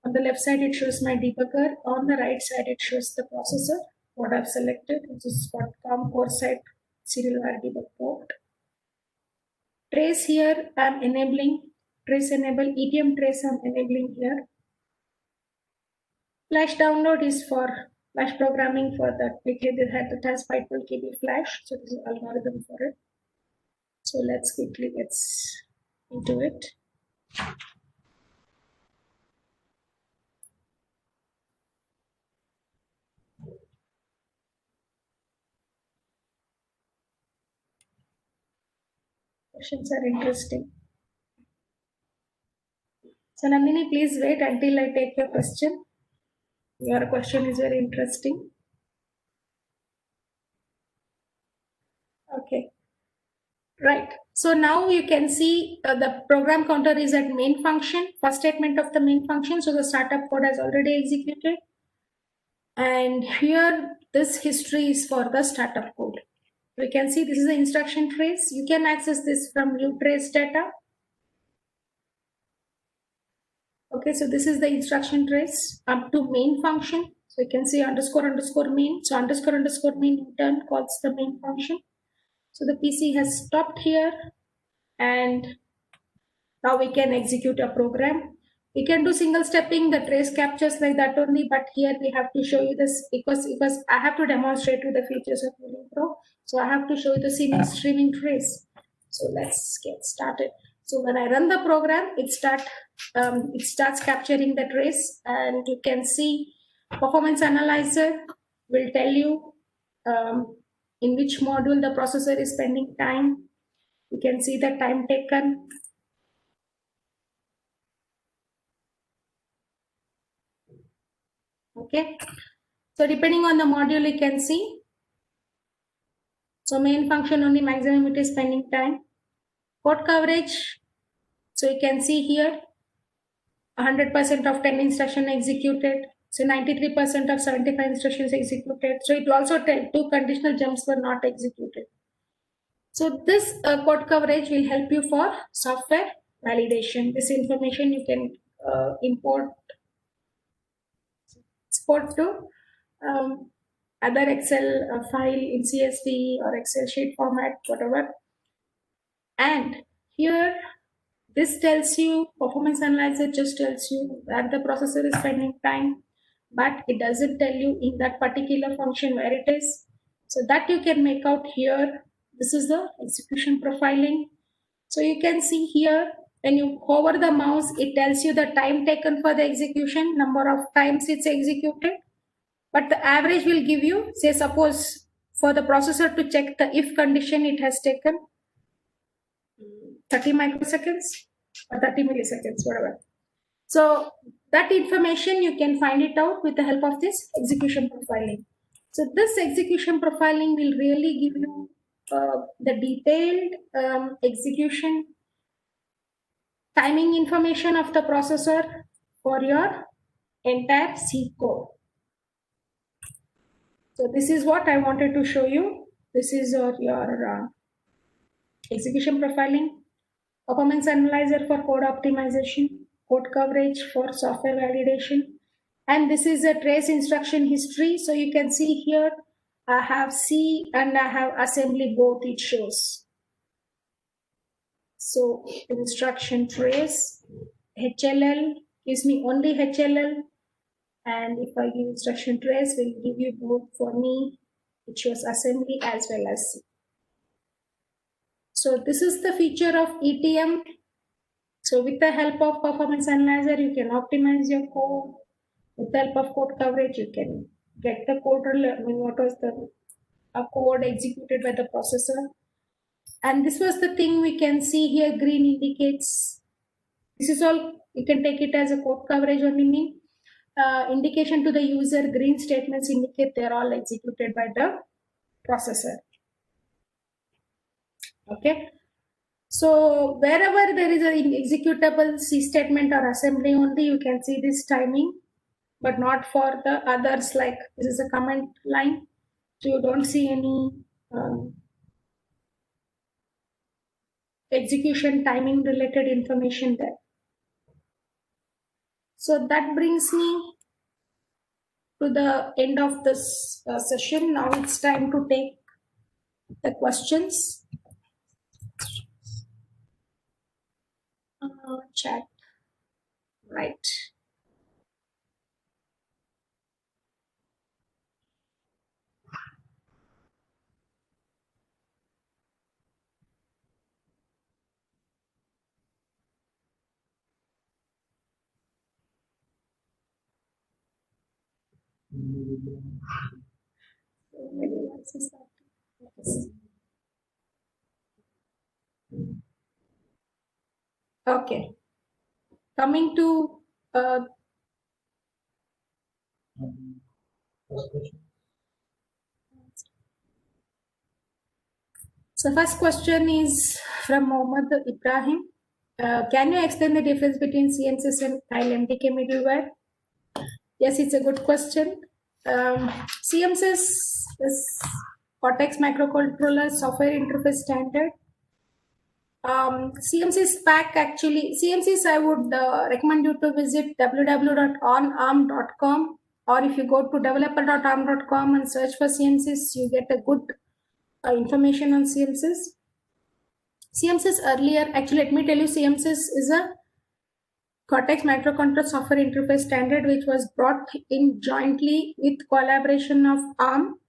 Speaker 1: On the left side, it shows my debugger. On the right side, it shows the processor, what I've selected, which is Qualcomm Core Site serial wire debug port. Trace here, I'm enabling trace enable, ETM trace I'm enabling here. Flash download is for flash programming for that. That has 512 KB flash, so this is algorithm for it. So let's quickly get into it. Questions are interesting. So Nandini, please wait until I take your question. Your question is very interesting. Okay. Right. So now you can see the program counter is at main function, first statement of the main function. So the startup code has already executed. And here, this history is for the startup code. We can see this is the instruction trace. You can access this from new trace data. Okay, so this is the instruction trace up to main function. So you can see underscore underscore main. So underscore underscore main in turn calls the main function. So the PC has stopped here, and now we can execute a program. We can do single stepping, the trace captures like that only, but here we have to show you this because I have to demonstrate you the features of Union Pro. So I have to show you the streaming trace. So let's get started. So when I run the program, it starts capturing the trace, and you can see performance analyzer will tell you in which module the processor is spending time. You can see the time taken. Okay, so depending on the module, you can see. So main function only maximum it is spending time. Code coverage. So you can see here 100% of 10 instruction executed. So 93% of 75 instructions executed. So it will also tell 2 conditional jumps were not executed. So this code coverage will help you for software validation. This information you can export to other Excel file in CSV or Excel sheet format, whatever. And here, this tells you, performance analyzer just tells you that the processor is spending time, but it doesn't tell you in that particular function where it is. So that you can make out here. This is the execution profiling. So you can see here, when you hover the mouse, it tells you the time taken for the execution, number of times it's executed. But the average will give you, say, suppose for the processor to check the if condition, it has taken 30 microseconds or 30 milliseconds, whatever. So that information you can find it out with the help of this execution profiling. So this execution profiling will really give you the detailed execution timing information of the processor for your entire C code. So this is what I wanted to show you. This is your execution profiling, performance analyzer for code optimization, code coverage for software validation. And this is a trace instruction history. So you can see here, I have C and I have assembly, both it shows. So instruction trace, HLL gives me only HLL. And if I give instruction trace, will give you both for me, it shows assembly as well as C. So this is the feature of ETM. So with the help of performance analyzer, you can optimize your code. With the help of code coverage, you can get the code, what was the code executed by the processor. And this was the thing we can see here, green indicates. This is all, you can take it as a code coverage only mean. Indication to the user, green statements indicate they're all executed by the processor. Okay. So wherever there is an executable C statement or assembly only, you can see this timing, but not for the others, like this is a comment line. So you don't see any execution timing related information there. So that brings me to the end of this session. Now it's time to take the questions. Chat. Right. Okay. Coming to so first question is from Mohammad Ibrahim. Can you explain the difference between CNSS and TileMDK middleware? Yes, it's a good question. CMSIS is Cortex Microcontroller Software Interface Standard. CMSIS pack actually, CMSIS I would recommend you to visit www.onarm.com, or if you go to developer.arm.com and search for CMSIS, you get a good information on CMSIS. CMSIS earlier, actually let me tell you, CMSIS is a Cortex Microcontroller Software Interface Standard which was brought in jointly with collaboration of ARM,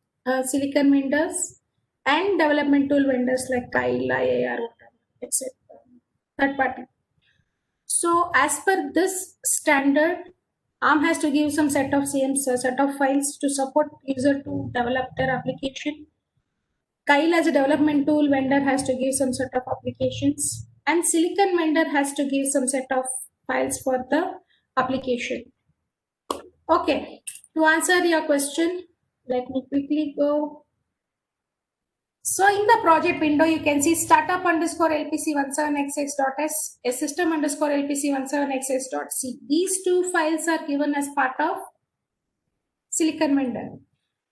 Speaker 1: silicon vendors and development tool vendors like Kyle, IAR, etc. Third party. So as per this standard, ARM has to give some set of CMS, set of files to support user to develop their application. Kyle as a development tool vendor has to give some set of applications, and silicon vendor has to give some set of files for the application. Okay, to answer your question, let me quickly go. So in the project window, you can see startup underscore LPC17xx.s, a system underscore LPC17xx.c. These two files are given as part of silicon vendor.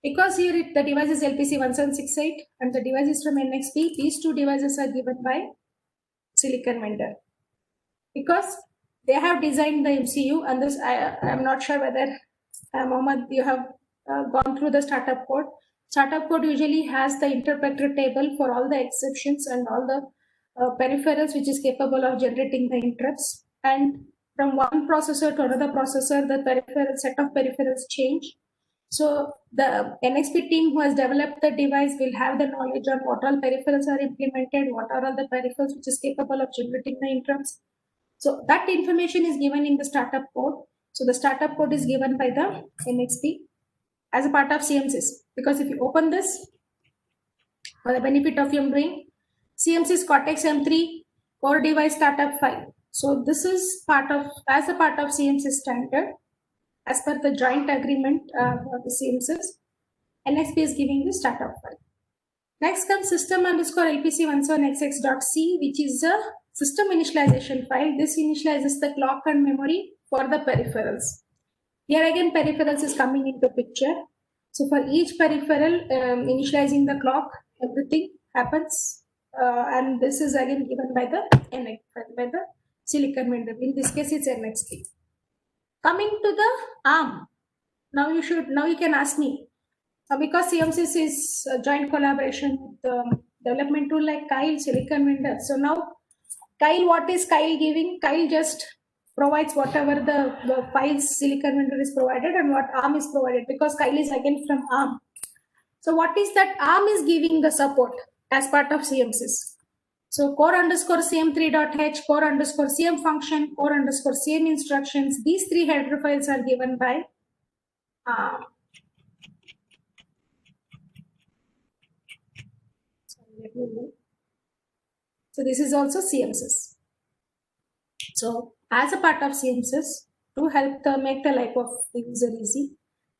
Speaker 1: Because here the device is LPC1768 and the device is from NXP, these two devices are given by silicon vendor. Because they have designed the MCU, and this I am not sure whether Mohammed, you have gone through the startup code. Startup code usually has the interpreter table for all the exceptions and all the peripherals which is capable of generating the interrupts. And from one processor to another processor, the peripheral set of peripherals change. So the NXP team who has developed the device will have the knowledge on what all peripherals are implemented, what are all the peripherals which is capable of generating the interrupts. So that information is given in the startup code. So the startup code is given by the NXP as a part of CMSIS. Because if you open this, for the benefit of your brain, CMSIS Cortex M3 core device startup file. So this is as a part of CMSIS standard, as per the joint agreement for the CMSIS. NXP is giving the startup file. Next comes system underscore LPC17xx.c, which is a system initialization file. This initializes the clock and memory for the peripherals. Here again, peripherals is coming into picture. So for each peripheral, initializing the clock, everything happens. And this is again given by the silicon vendor. In this case, it's NXP. Coming to the ARM. Now you can ask me, because CMSIS is a joint collaboration with the development tool like Kyle, silicon vendor. So now Kyle, what is Kyle giving? Kyle just provides whatever the files silicon vendor is provided and what ARM is provided, because Kyle is again from ARM. So what is that ARM is giving the support as part of CMSIS? So core underscore CM3.h, core underscore CM function, core underscore CM instructions. These three header files are given by ARM. So this is also CMSIS. So as a part of CMSIS, to help make the life of the user easy,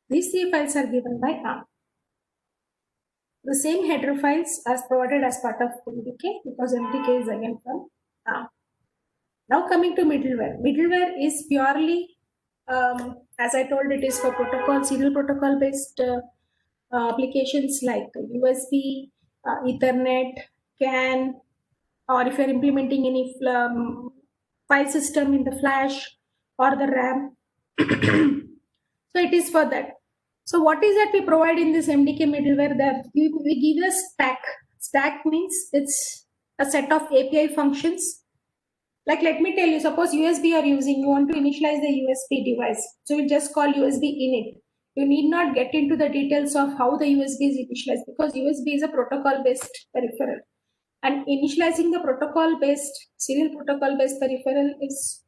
Speaker 1: these three files are given by ARM. The same header files as provided as part of MDK, because MDK is again from ARM. Now coming to middleware. Middleware is purely, as I told, it is for protocol, serial protocol based applications like USB, Ethernet, CAN, or if you're implementing any file system in the flash or the RAM. So it is for that. So what is that we provide in this MDK middleware? That we give a stack. Stack means it's a set of API functions. Like let me tell you, suppose USB are using, you want to initialize the USB device. So you just call USB init. You need not get into the details of how the USB is initialized, because USB is a protocol based peripheral. And initializing the protocol based, serial protocol based peripheral is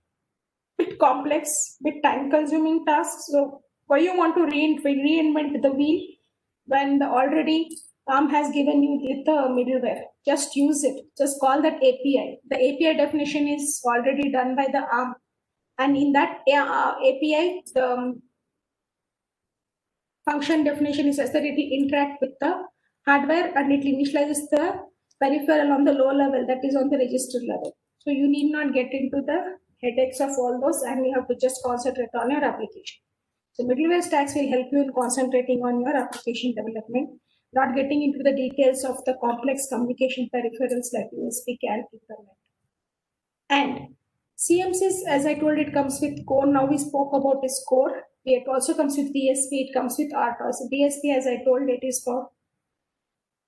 Speaker 1: a bit complex, bit time consuming task. So why you want to reinvent the wheel when the already ARM has given you the middleware? Just use it. Just call that API. The API definition is already done by the ARM. And in that API, the function definition is such that it will interact with the hardware and it initializes the peripheral on the low level, that is on the register level. So you need not get into the headaches of all those, and you have to just concentrate on your application. So middleware stacks will help you in concentrating on your application development, not getting into the details of the complex communication peripherals like USB, CAN, Ethernet. And CMSIS, as I told, it comes with core. Now we spoke about this core. It also comes with DSP, it comes with RTOS. DSP, as I told, it is for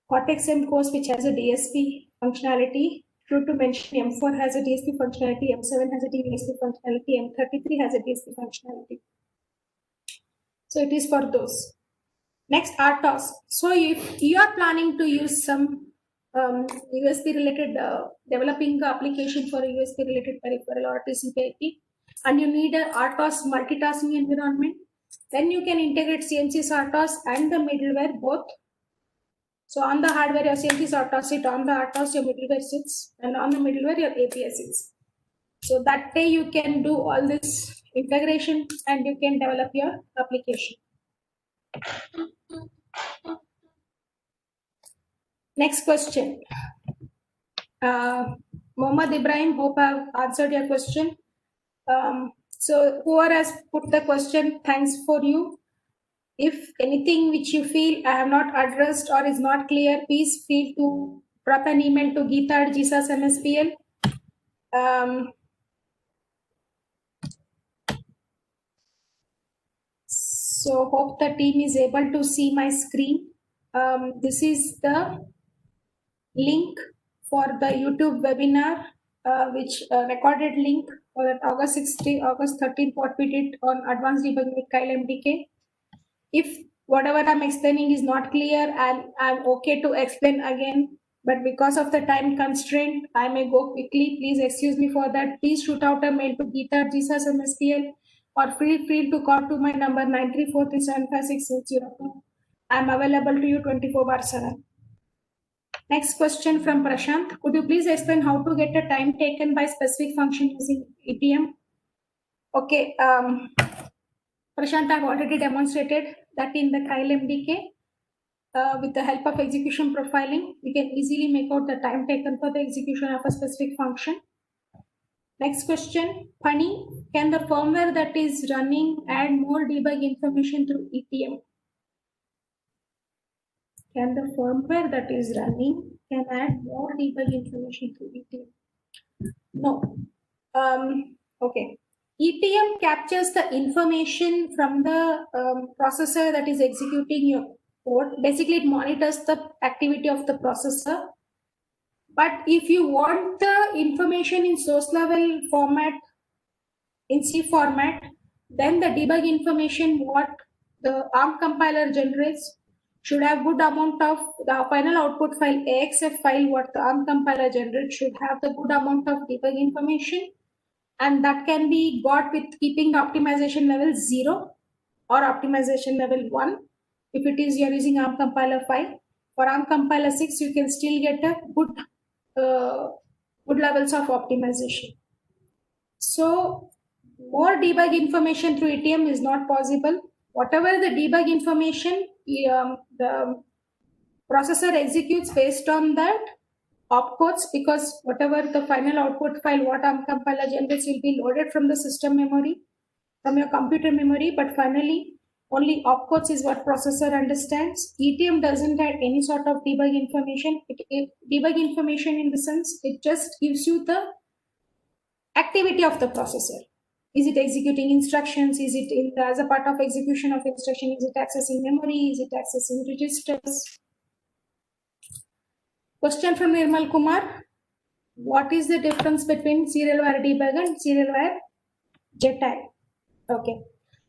Speaker 1: Cortex-M course, which has a DSP functionality. True to mention, M4 has a DSP functionality, M7 has a DSP functionality, M33 has a DSP functionality. So it is for those. Next, RTOS. So if you are planning to use some USB related, developing the application for a USB related peripheral or TCP/IP, and you need a RTOS multitasking environment, then you can integrate CMSIS RTOS and the middleware both. So on the hardware, your CMSIS RTOS sits, on the RTOS, your middleware sits, and on the middleware, your API sits. So that way you can do all this integration and you can develop your application. Next question. Mohammad Ibrahim, hope I've answered your question. So whoever has put the question, thanks for you. If anything which you feel I have not addressed or is not clear, please feel to drop an email to Geeta@GSAS-MSPL. So hope the team is able to see my screen. This is the link for the YouTube webinar, which recorded link for that August 16, August 13th, what we did on advanced debugging with Kyle MDK. If whatever I'm explaining is not clear, I'm okay to explain again, but because of the time constraint, I may go quickly. Please excuse me for that. Please shoot out a mail to Geeta@GSAS-MSPL or feel free to call to my number 9343756802. I'm available to you 24/7. Next question from Prashant. Could you please explain how to get a time taken by specific function using ETM? Okay, Prashant, I've already demonstrated that in the Kyle MDK. With the help of execution profiling, we can easily make out the time taken for the execution of a specific function. Next question, Pani, can the firmware that is running add more debug information through ETM? Can the firmware that is running can add more debug information through ETM? No. Okay. ETM captures the information from the processor that is executing your code. Basically, it monitors the activity of the processor. But if you want the information in source level format, in C format, then the debug information what the ARM compiler generates should have good amount of the final output file, AXF file, what the ARM compiler generates should have the good amount of debug information. And that can be got with keeping the optimization level 0 or optimization level 1. If it is you're using ARM compiler 5, for ARM compiler 6, you can still get a good levels of optimization. So more debug information through ETM is not possible. Whatever the debug information, the processor executes based on that opcodes, because whatever the final output file, what ARM compiler generates will be loaded from the system memory, from your computer memory, but finally only opcodes is what processor understands. ETM doesn't add any sort of debug information. Debug information in the sense, it just gives you the activity of the processor. Is it executing instructions? Is it as a part of execution of instruction? Is it accessing memory? Is it accessing registers? Question from Nirmal Kumar. What is the difference between serial wire debug and serial wire JTAG? Okay.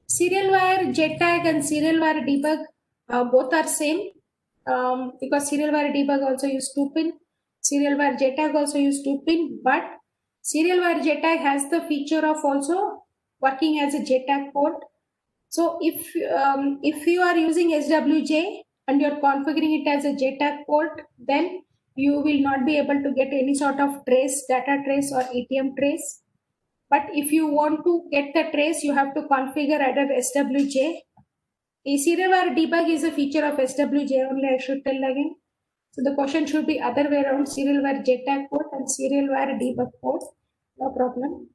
Speaker 1: Serial wire JTAG and serial wire debug both are same, because serial wire debug also use 2-pin. Serial wire JTAG also use 2-pin, but serial wire JTAG has the feature of also working as a JTAG port. So if you are using SWJ and you're configuring it as a JTAG port, then you will not be able to get any sort of trace, data trace or ETM trace. But if you want to get the trace, you have to configure either SWJ. A serial wire debug is a feature of SWJ only, I should tell again. So the question should be other way around, serial wire JTAG port and serial wire debug port. No problem.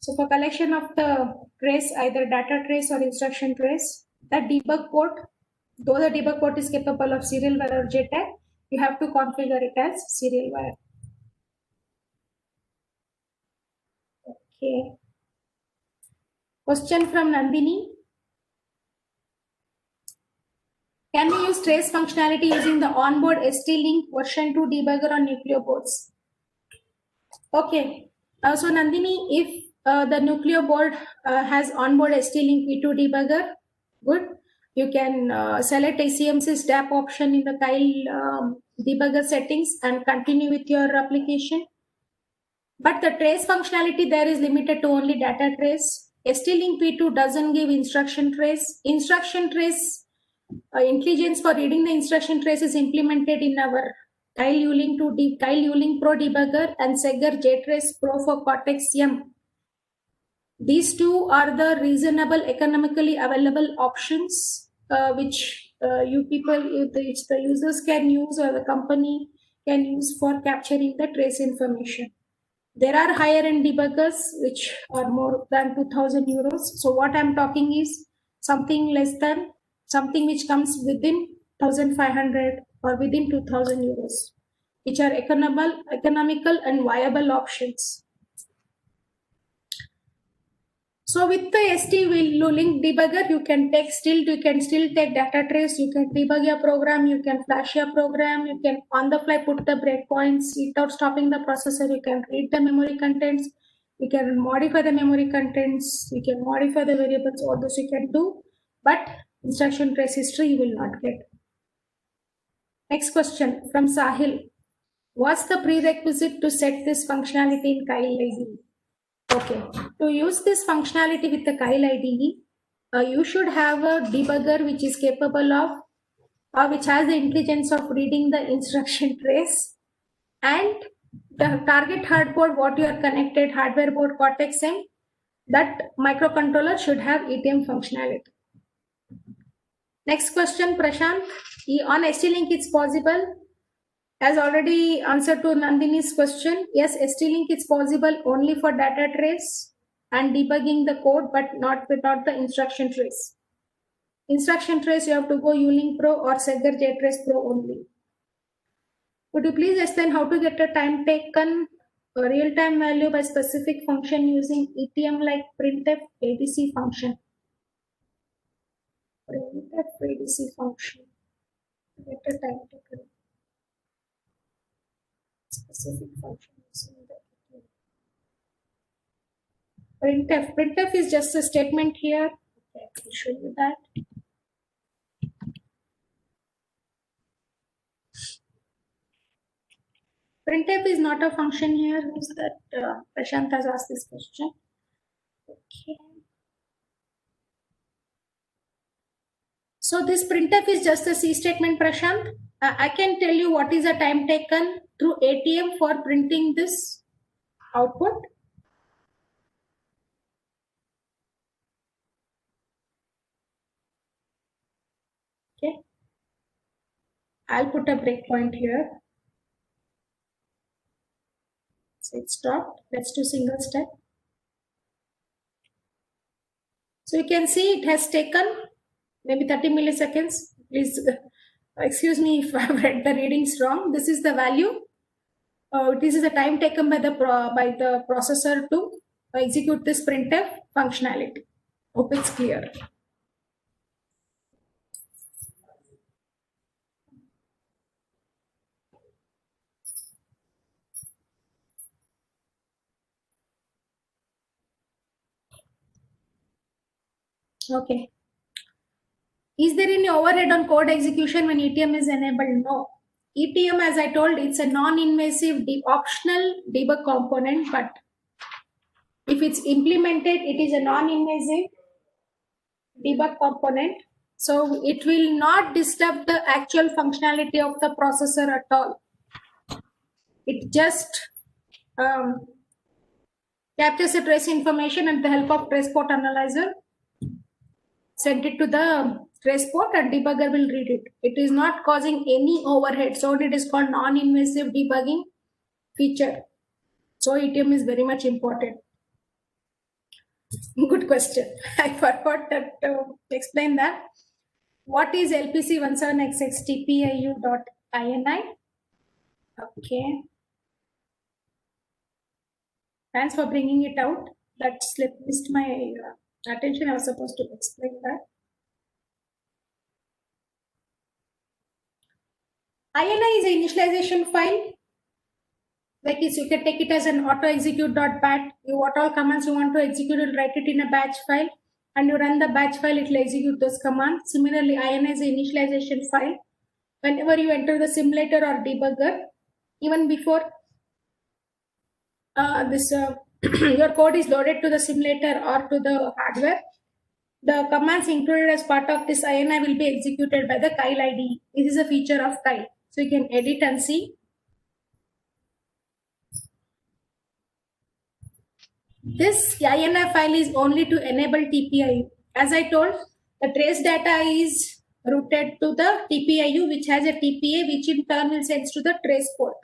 Speaker 1: So for collection of the trace, either data trace or instruction trace, that debug port, though the debug port is capable of serial wire or JTAG, you have to configure it as serial wire. Okay. Question from Nandini. Can we use trace functionality using the onboard ST-Link version 2 debugger on Nucleo boards? Okay. So Nandini, if the Nucleo board has onboard ST-Link V2 debugger, good. You can select ACMC's DAP option in the Kyle debugger settings and continue with your application. But the trace functionality there is limited to only data trace. ST-Link V2 doesn't give instruction trace. Instruction trace intelligence for reading the instruction trace is implemented in our Kyle Ulink Pro debugger and Segger JTrace Pro for Cortex-M. These two are the reasonable, economically available options which which the users can use or the company can use for capturing the trace information. There are higher end debuggers which are more than 2,000 euros. So what I'm talking is something less than, something which comes within 1,500 or within 2,000 euros, which are economical and viable options. So with the ST-Link debugger, you can still take data trace, you can debug your program, you can flash your program, you can on the fly put the breakpoints without stopping the processor, you can read the memory contents, you can modify the memory contents, you can modify the variables, all those you can do, but instruction trace history you will not get. Next question from Sahil. What's the prerequisite to set this functionality in Kyle IDE? Okay, to use this functionality with the Kyle IDE, you should have a debugger which is capable of, which has the intelligence of reading the instruction trace, and the target hardboard, what you are connected, hardware board Cortex-M, that microcontroller should have ETM functionality. Next question, Prashant. On ST-Link it's possible. As already answered to Nandini's question, yes, ST-Link is possible only for data trace and debugging the code, but not without the instruction trace. Instruction trace, you have to go Ulink Pro or Segger JTrace Pro only. Could you please explain how to get a time taken real-time value by specific function using ETM like printf ADC function? Printf ADC function. Get a time taken. Specific function using the printf is just a statement here. Okay, I'll show you that. Printf is not a function here. Who's that? Prashant has asked this question. Okay. So this printf is just a C statement, Prashant. I can tell you what is the time taken through ATM for printing this output. Okay. I'll put a breakpoint here. So it's stopped. Let's do single step. So you can see it has taken maybe 30 milliseconds. Please excuse me if I've read the readings wrong. This is the value. This is the time taken by the processor to execute this printf functionality. Hope it's clear. Okay. Is there any overhead on code execution when ETM is enabled? No. ETM, as I told, it's a non-invasive optional debug component, but if it's implemented, it is a non-invasive debug component. So it will not disturb the actual functionality of the processor at all. It just captures the trace information and the help of trace port analyzer, send it to the trace port and debugger will read it. It is not causing any overhead. So it is called non-invasive debugging feature. So ETM is very much important. Good question. I forgot that to explain that. What is LPC17XX TPIU.ini? Okay. Thanks for bringing it out. That missed my attention. I was supposed to explain that. INI is an initialization file. Like this, you can take it as an auto execute.bat. What all commands you want to execute, you'll write it in a batch file, and you run the batch file, it will execute those commands. Similarly, INI is an initialization file. Whenever you enter the simulator or debugger, even before your code is loaded to the simulator or to the hardware, the commands included as part of this INI will be executed by the Kyle IDE. This is a feature of Kyle. So you can edit and see. This INI file is only to enable TPIU. As I told, the trace data is routed to the TPIU, which has a TPA, which in turn will send to the trace port.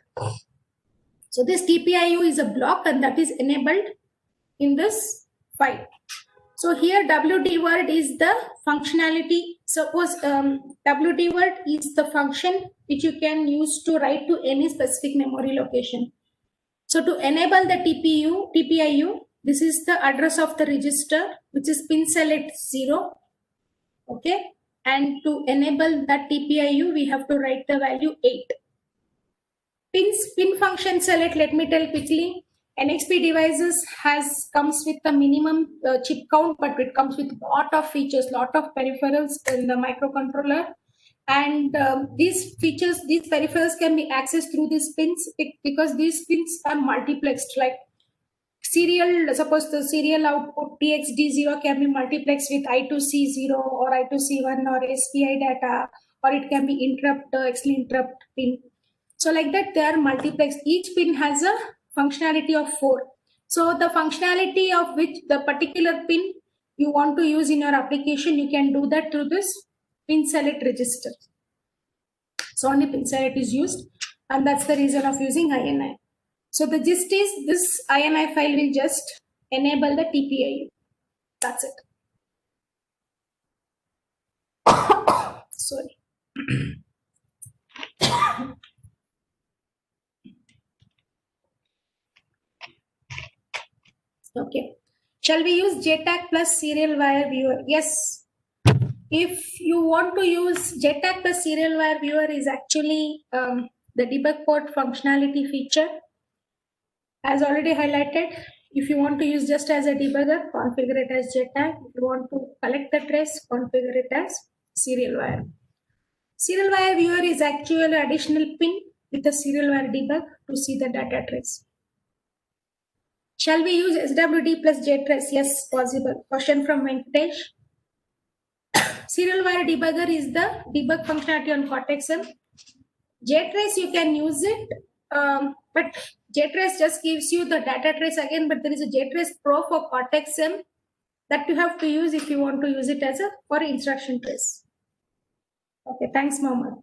Speaker 1: So this TPIU is a block, and that is enabled in this file. So here WD word is the functionality. Suppose WD word is the function which you can use to write to any specific memory location. So to enable the TPIU, this is the address of the register, which is pin select 0. Okay. And to enable that TPIU, we have to write the value 8. Pin function select, let me tell quickly. NXP devices comes with the minimum chip count, but it comes with lot of features, lot of peripherals in the microcontroller. And these peripherals can be accessed through these pins because these pins are multiplexed. Like suppose the serial output TXD0 can be multiplexed with I2C0 or I2C1 or SPI data, or it can be interrupt, interrupt pin. So like that, they are multiplexed. Each pin has a functionality of 4. So the functionality of which the particular pin you want to use in your application, you can do that through this pin select register. So only pin select is used, and that's the reason of using INI. So the gist is this INI file will just enable the TPIU. That's it. Sorry. Okay. Shall we use JTAG plus serial wire viewer? Yes. If you want to use JTAG plus serial wire viewer is actually the debug port functionality feature. As already highlighted, if you want to use just as a debugger, configure it as JTAG. If you want to collect the trace, configure it as serial wire. Serial wire viewer is actually an additional pin with a serial wire debug to see the data trace. Shall we use SWD plus JTrace? Yes, possible. Question from Venkatesh. Serial wire debugger is the debug functionality on Cortex-M. JTrace, you can use it, but JTrace just gives you the data trace again, but there is a JTrace Pro for Cortex-M that you have to use if you want to use it as for instruction trace. Okay, thanks, Mohammed.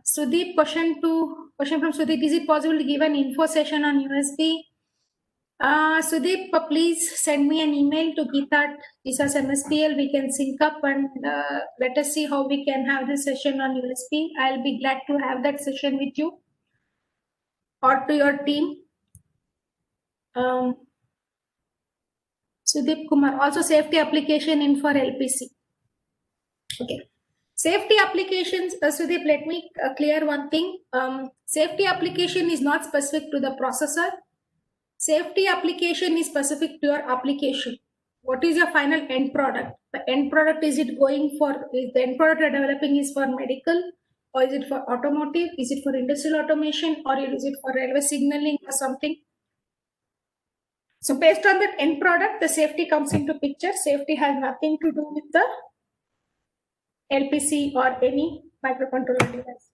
Speaker 1: Sudeep, question from Sudeep. Is it possible to give an info session on USB? Sudeep, please send me an email to Geeta@ESA's MSPL. We can sync up and let us see how we can have this session on USB. I'll be glad to have that session with you or to your team. Sudeep Kumar, also safety application in for LPC. Okay. Safety applications, Sudeep, let me clear one thing. Safety application is not specific to the processor. Safety application is specific to your application. What is your final end product? The end product, is the end product you're developing is for medical, or is it for automotive? Is it for industrial automation, or is it for railway signaling or something? So based on that end product, the safety comes into picture. Safety has nothing to do with the LPC or any microcontroller device.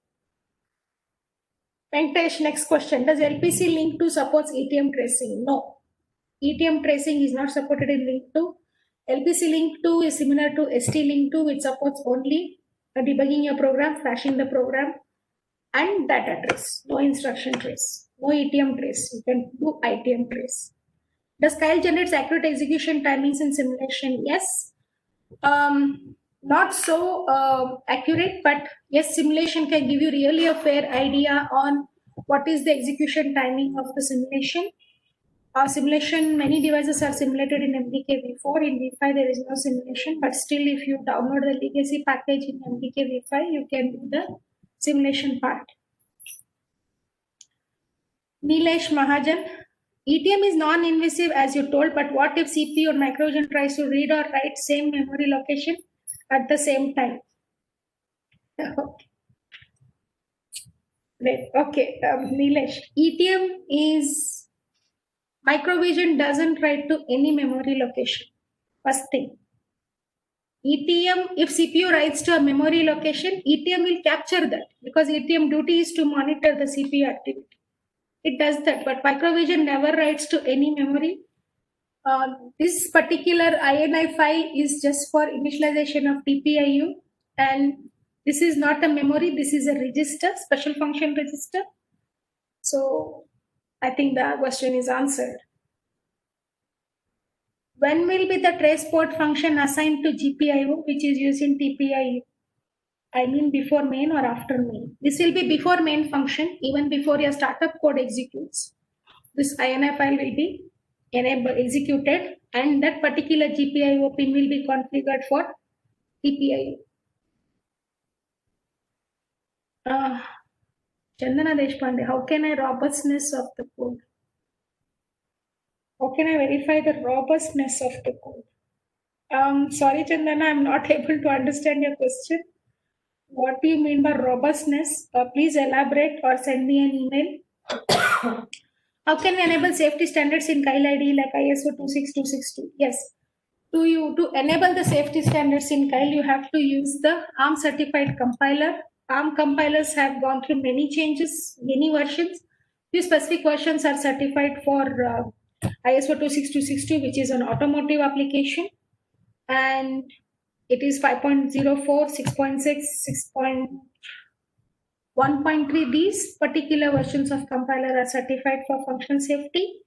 Speaker 1: Venkatesh, next question. Does LPC Link 2 supports ETM tracing? No. ETM tracing is not supported in Link 2. LPC Link 2 is similar to ST Link 2, which supports only debugging your program, flashing the program, and data trace. No instruction trace. No ETM trace. You can do ITM trace. Does Kyle generates accurate execution timings in simulation? Yes. Not so accurate, but yes, simulation can give you really a fair idea on what is the execution timing of the simulation. Simulation, many devices are simulated in MDK v4. In v5, there is no simulation, but still, if you download the legacy package in MDK v5, you can do the simulation part. Nilesh Mahajan, ETM is non-invasive as you told, but what if CPU or microvision tries to read or write same memory location at the same time? Great. Okay, Nilesh, ETM is microvision doesn't write to any memory location. First thing. ETM, if CPU writes to a memory location, ETM will capture that because ETM duty is to monitor the CPU activity. It does that, but microvision never writes to any memory. This particular INI file is just for initialization of TPIU, and this is not a memory, this is a register, special function register. So I think the question is answered. When will be the trace port function assigned to GPIO, which is used in TPIU? I mean before main or after main. This will be before main function, even before your startup code executes. This INI file will be executed, and that particular GPIO pin will be configured for TPIO. Chandana Deshpande, how can I robustness of the code? How can I verify the robustness of the code? Sorry, Chandana, I'm not able to understand your question. What do you mean by robustness? Please elaborate or send me an email. How can we enable safety standards in Kyle IDE like ISO 26262? Yes. To enable the safety standards in Kyle, you have to use the ARM certified compiler. ARM compilers have gone through many changes, many versions. Few specific versions are certified for ISO 26262, which is an automotive application, and it is 5.04, 6.6, 6.1.3. These particular versions of compiler are certified for functional safety,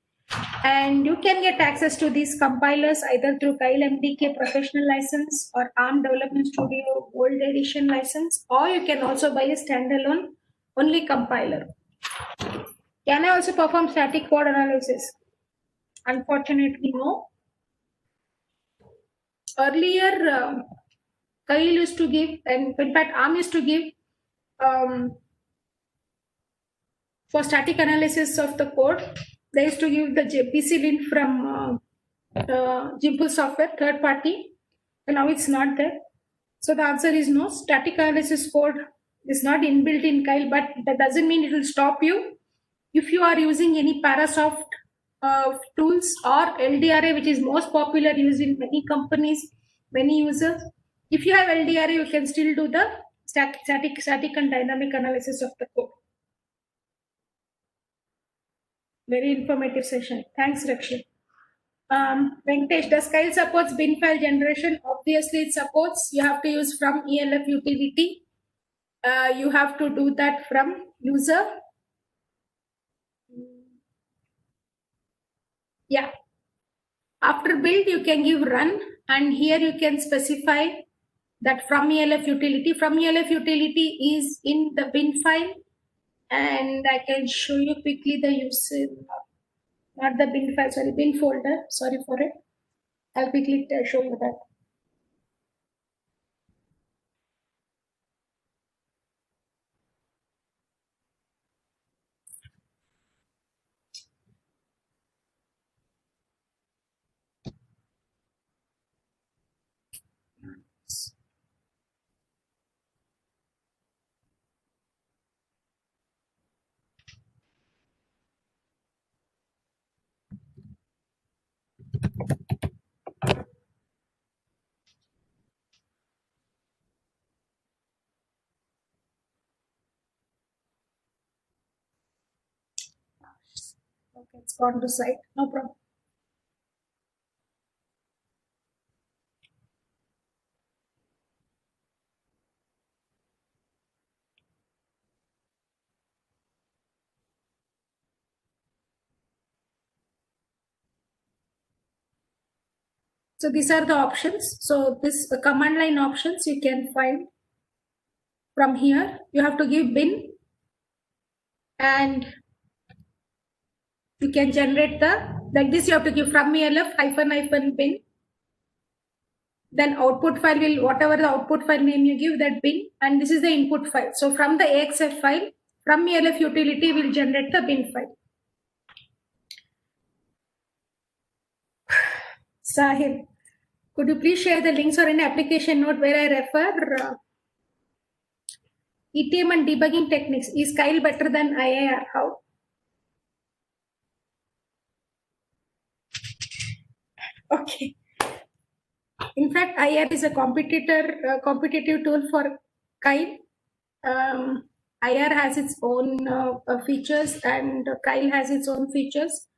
Speaker 1: and you can get access to these compilers either through Kyle MDK professional license or ARM Development Studio Gold Edition license, or you can also buy a standalone only compiler. Can I also perform static code analysis? Unfortunately, no. Earlier, Kyle used to give, and in fact, ARM used to give for static analysis of the code. They used to give the JPC link from Jimple software, third party, and now it's not there. So the answer is no. Static analysis code is not inbuilt in Kyle, but that doesn't mean it will stop you. If you are using any Parasoft tools or LDRA, which is most popular used in many companies, many users, if you have LDRA, you can still do the static and dynamic analysis of the code. Very informative session. Thanks, Rakshit. Venkatesh, does Kyle supports bin file generation? Obviously, it supports. You have to use from ELF utility. You have to do that from user. Yeah. After build, you can give run, and here you can specify that from ELF utility. From ELF utility is in the bin file, and I can show you quickly the usage. Not the bin file, sorry, bin folder. Sorry for it. I'll quickly show you that. Okay, it's gone to site. No problem. So these are the options. So this command line options you can find from here. You have to give bin and you can generate like this you have to give from ELF --- bin. Then output file will, whatever the output file name you give that bin, and this is the input file. So from the AXF file, from ELF utility will generate the bin file. Sahil, could you please share the links or any application note where I refer ETM and debugging techniques? Is Kyle better than IIR? How? Okay. In fact, IIR is a competitive tool for Kyle. IIR has its own features and Kyle has its own features.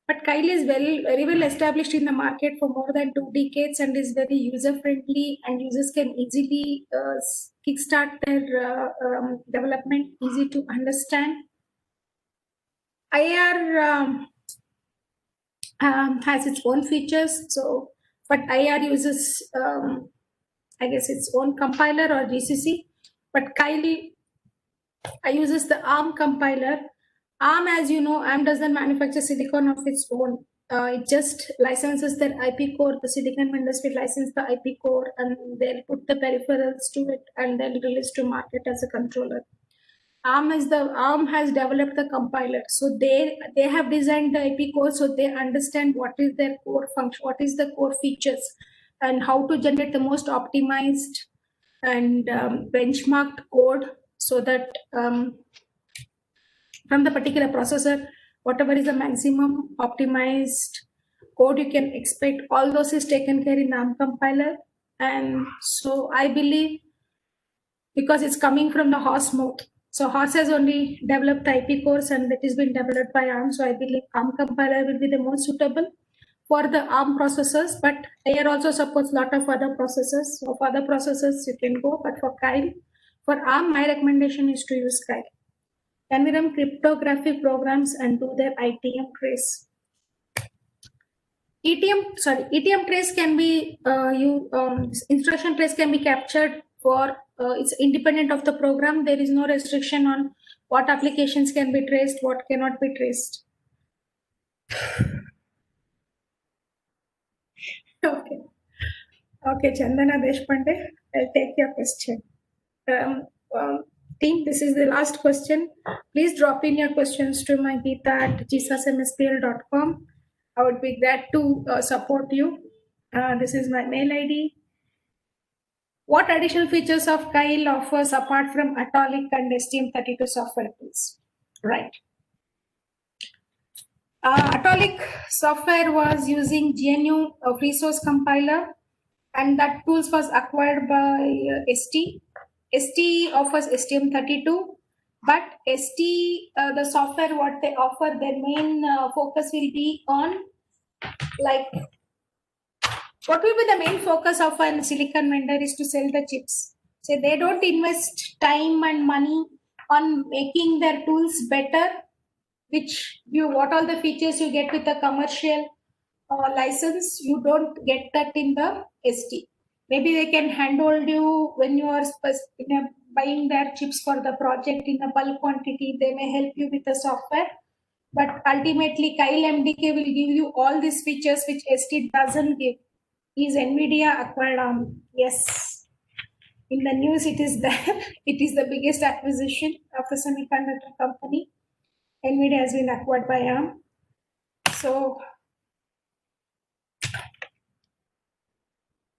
Speaker 1: But Kyle is very well established in the market for more than 2 decades and is very user friendly, and users can easily kickstart their development, easy to understand. IIR has its own features, but IIR uses, I guess, its own compiler or GCC. But Kyle uses the ARM compiler. ARM, as you know, ARM doesn't manufacture silicon of its own. It just licenses their IP core. The silicon vendors will license the IP core and they'll put the peripherals to it and they'll release to market as a controller. ARM has developed the compiler. So they have designed the IP core, so they understand what is their core function, what is the core features, and how to generate the most optimized and benchmarked code, so that from the particular processor, whatever is the maximum optimized code you can expect, all those is taken care in ARM compiler. And so I believe, because it's coming from the horse mouth, so horse has only developed the IP cores and that is been developed by ARM. So I believe ARM compiler will be the most suitable for the ARM processors, but IIR also supports a lot of other processors. So for other processors you can go, but for Kyle, for ARM, my recommendation is to use Kyle. Can we run cryptographic programs and do their ITM trace? ETM trace can be instruction trace can be captured for it's independent of the program. There is no restriction on what applications can be traced, what cannot be traced. Okay, Chandana Deshpande, I'll take your question. Team, this is the last question. Please drop in your questions to my geeta@gsmspl.com. I would be glad to support you. This is my mail ID. What additional features of Kyle offers apart from Atomic and STM32 software tools? Right. Atomic software was using GNU free source compiler, and that tools was acquired by ST. ST offers STM32, but ST, the software what they offer, their main focus will be on, like, what will be the main focus of a silicon vendor is to sell the chips. So they don't invest time and money on making their tools better, what all the features you get with a commercial license, you don't get that in the ST. Maybe they can handhold you when you are buying their chips for the project in a bulk quantity. They may help you with the software, but ultimately Kyle MDK will give you all these features which ST doesn't give. Is NVIDIA acquired ARM? Yes. In the news it is there. It is the biggest acquisition of a semiconductor company. NVIDIA has been acquired by ARM. So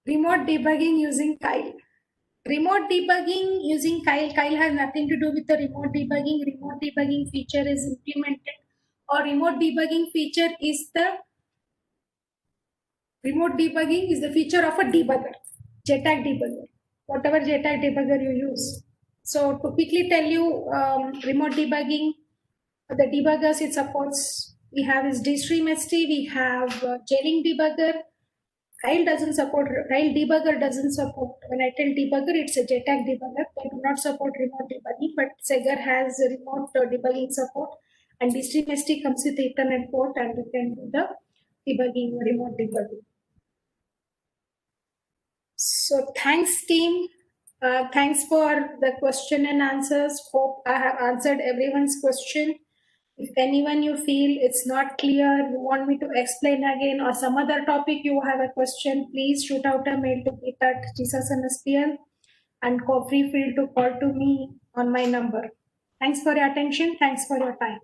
Speaker 1: remote debugging using Kyle. Remote debugging using Kyle. Kyle has nothing to do with the remote debugging. Remote debugging feature is implemented, or remote debugging feature is the feature of a debugger, JTAG debugger, whatever JTAG debugger you use. So to quickly tell you, remote debugging, the debuggers it supports, we have is DStreamST, we have J-Link debugger. Kyle debugger doesn't support, when I tell debugger, it's a JTAG debugger. They do not support remote debugging, but Segar has a remote debugging support, and DStreamST comes with the Ethernet port and you can do the debugging, remote debugging. So thanks team. Thanks for the question and answers. Hope I have answered everyone's question. If anyone you feel it's not clear, you want me to explain again or some other topic you have a question, please shoot out a mail to geeta@GSASNSPL and feel free to call to me on my number. Thanks for your attention. Thanks for your time.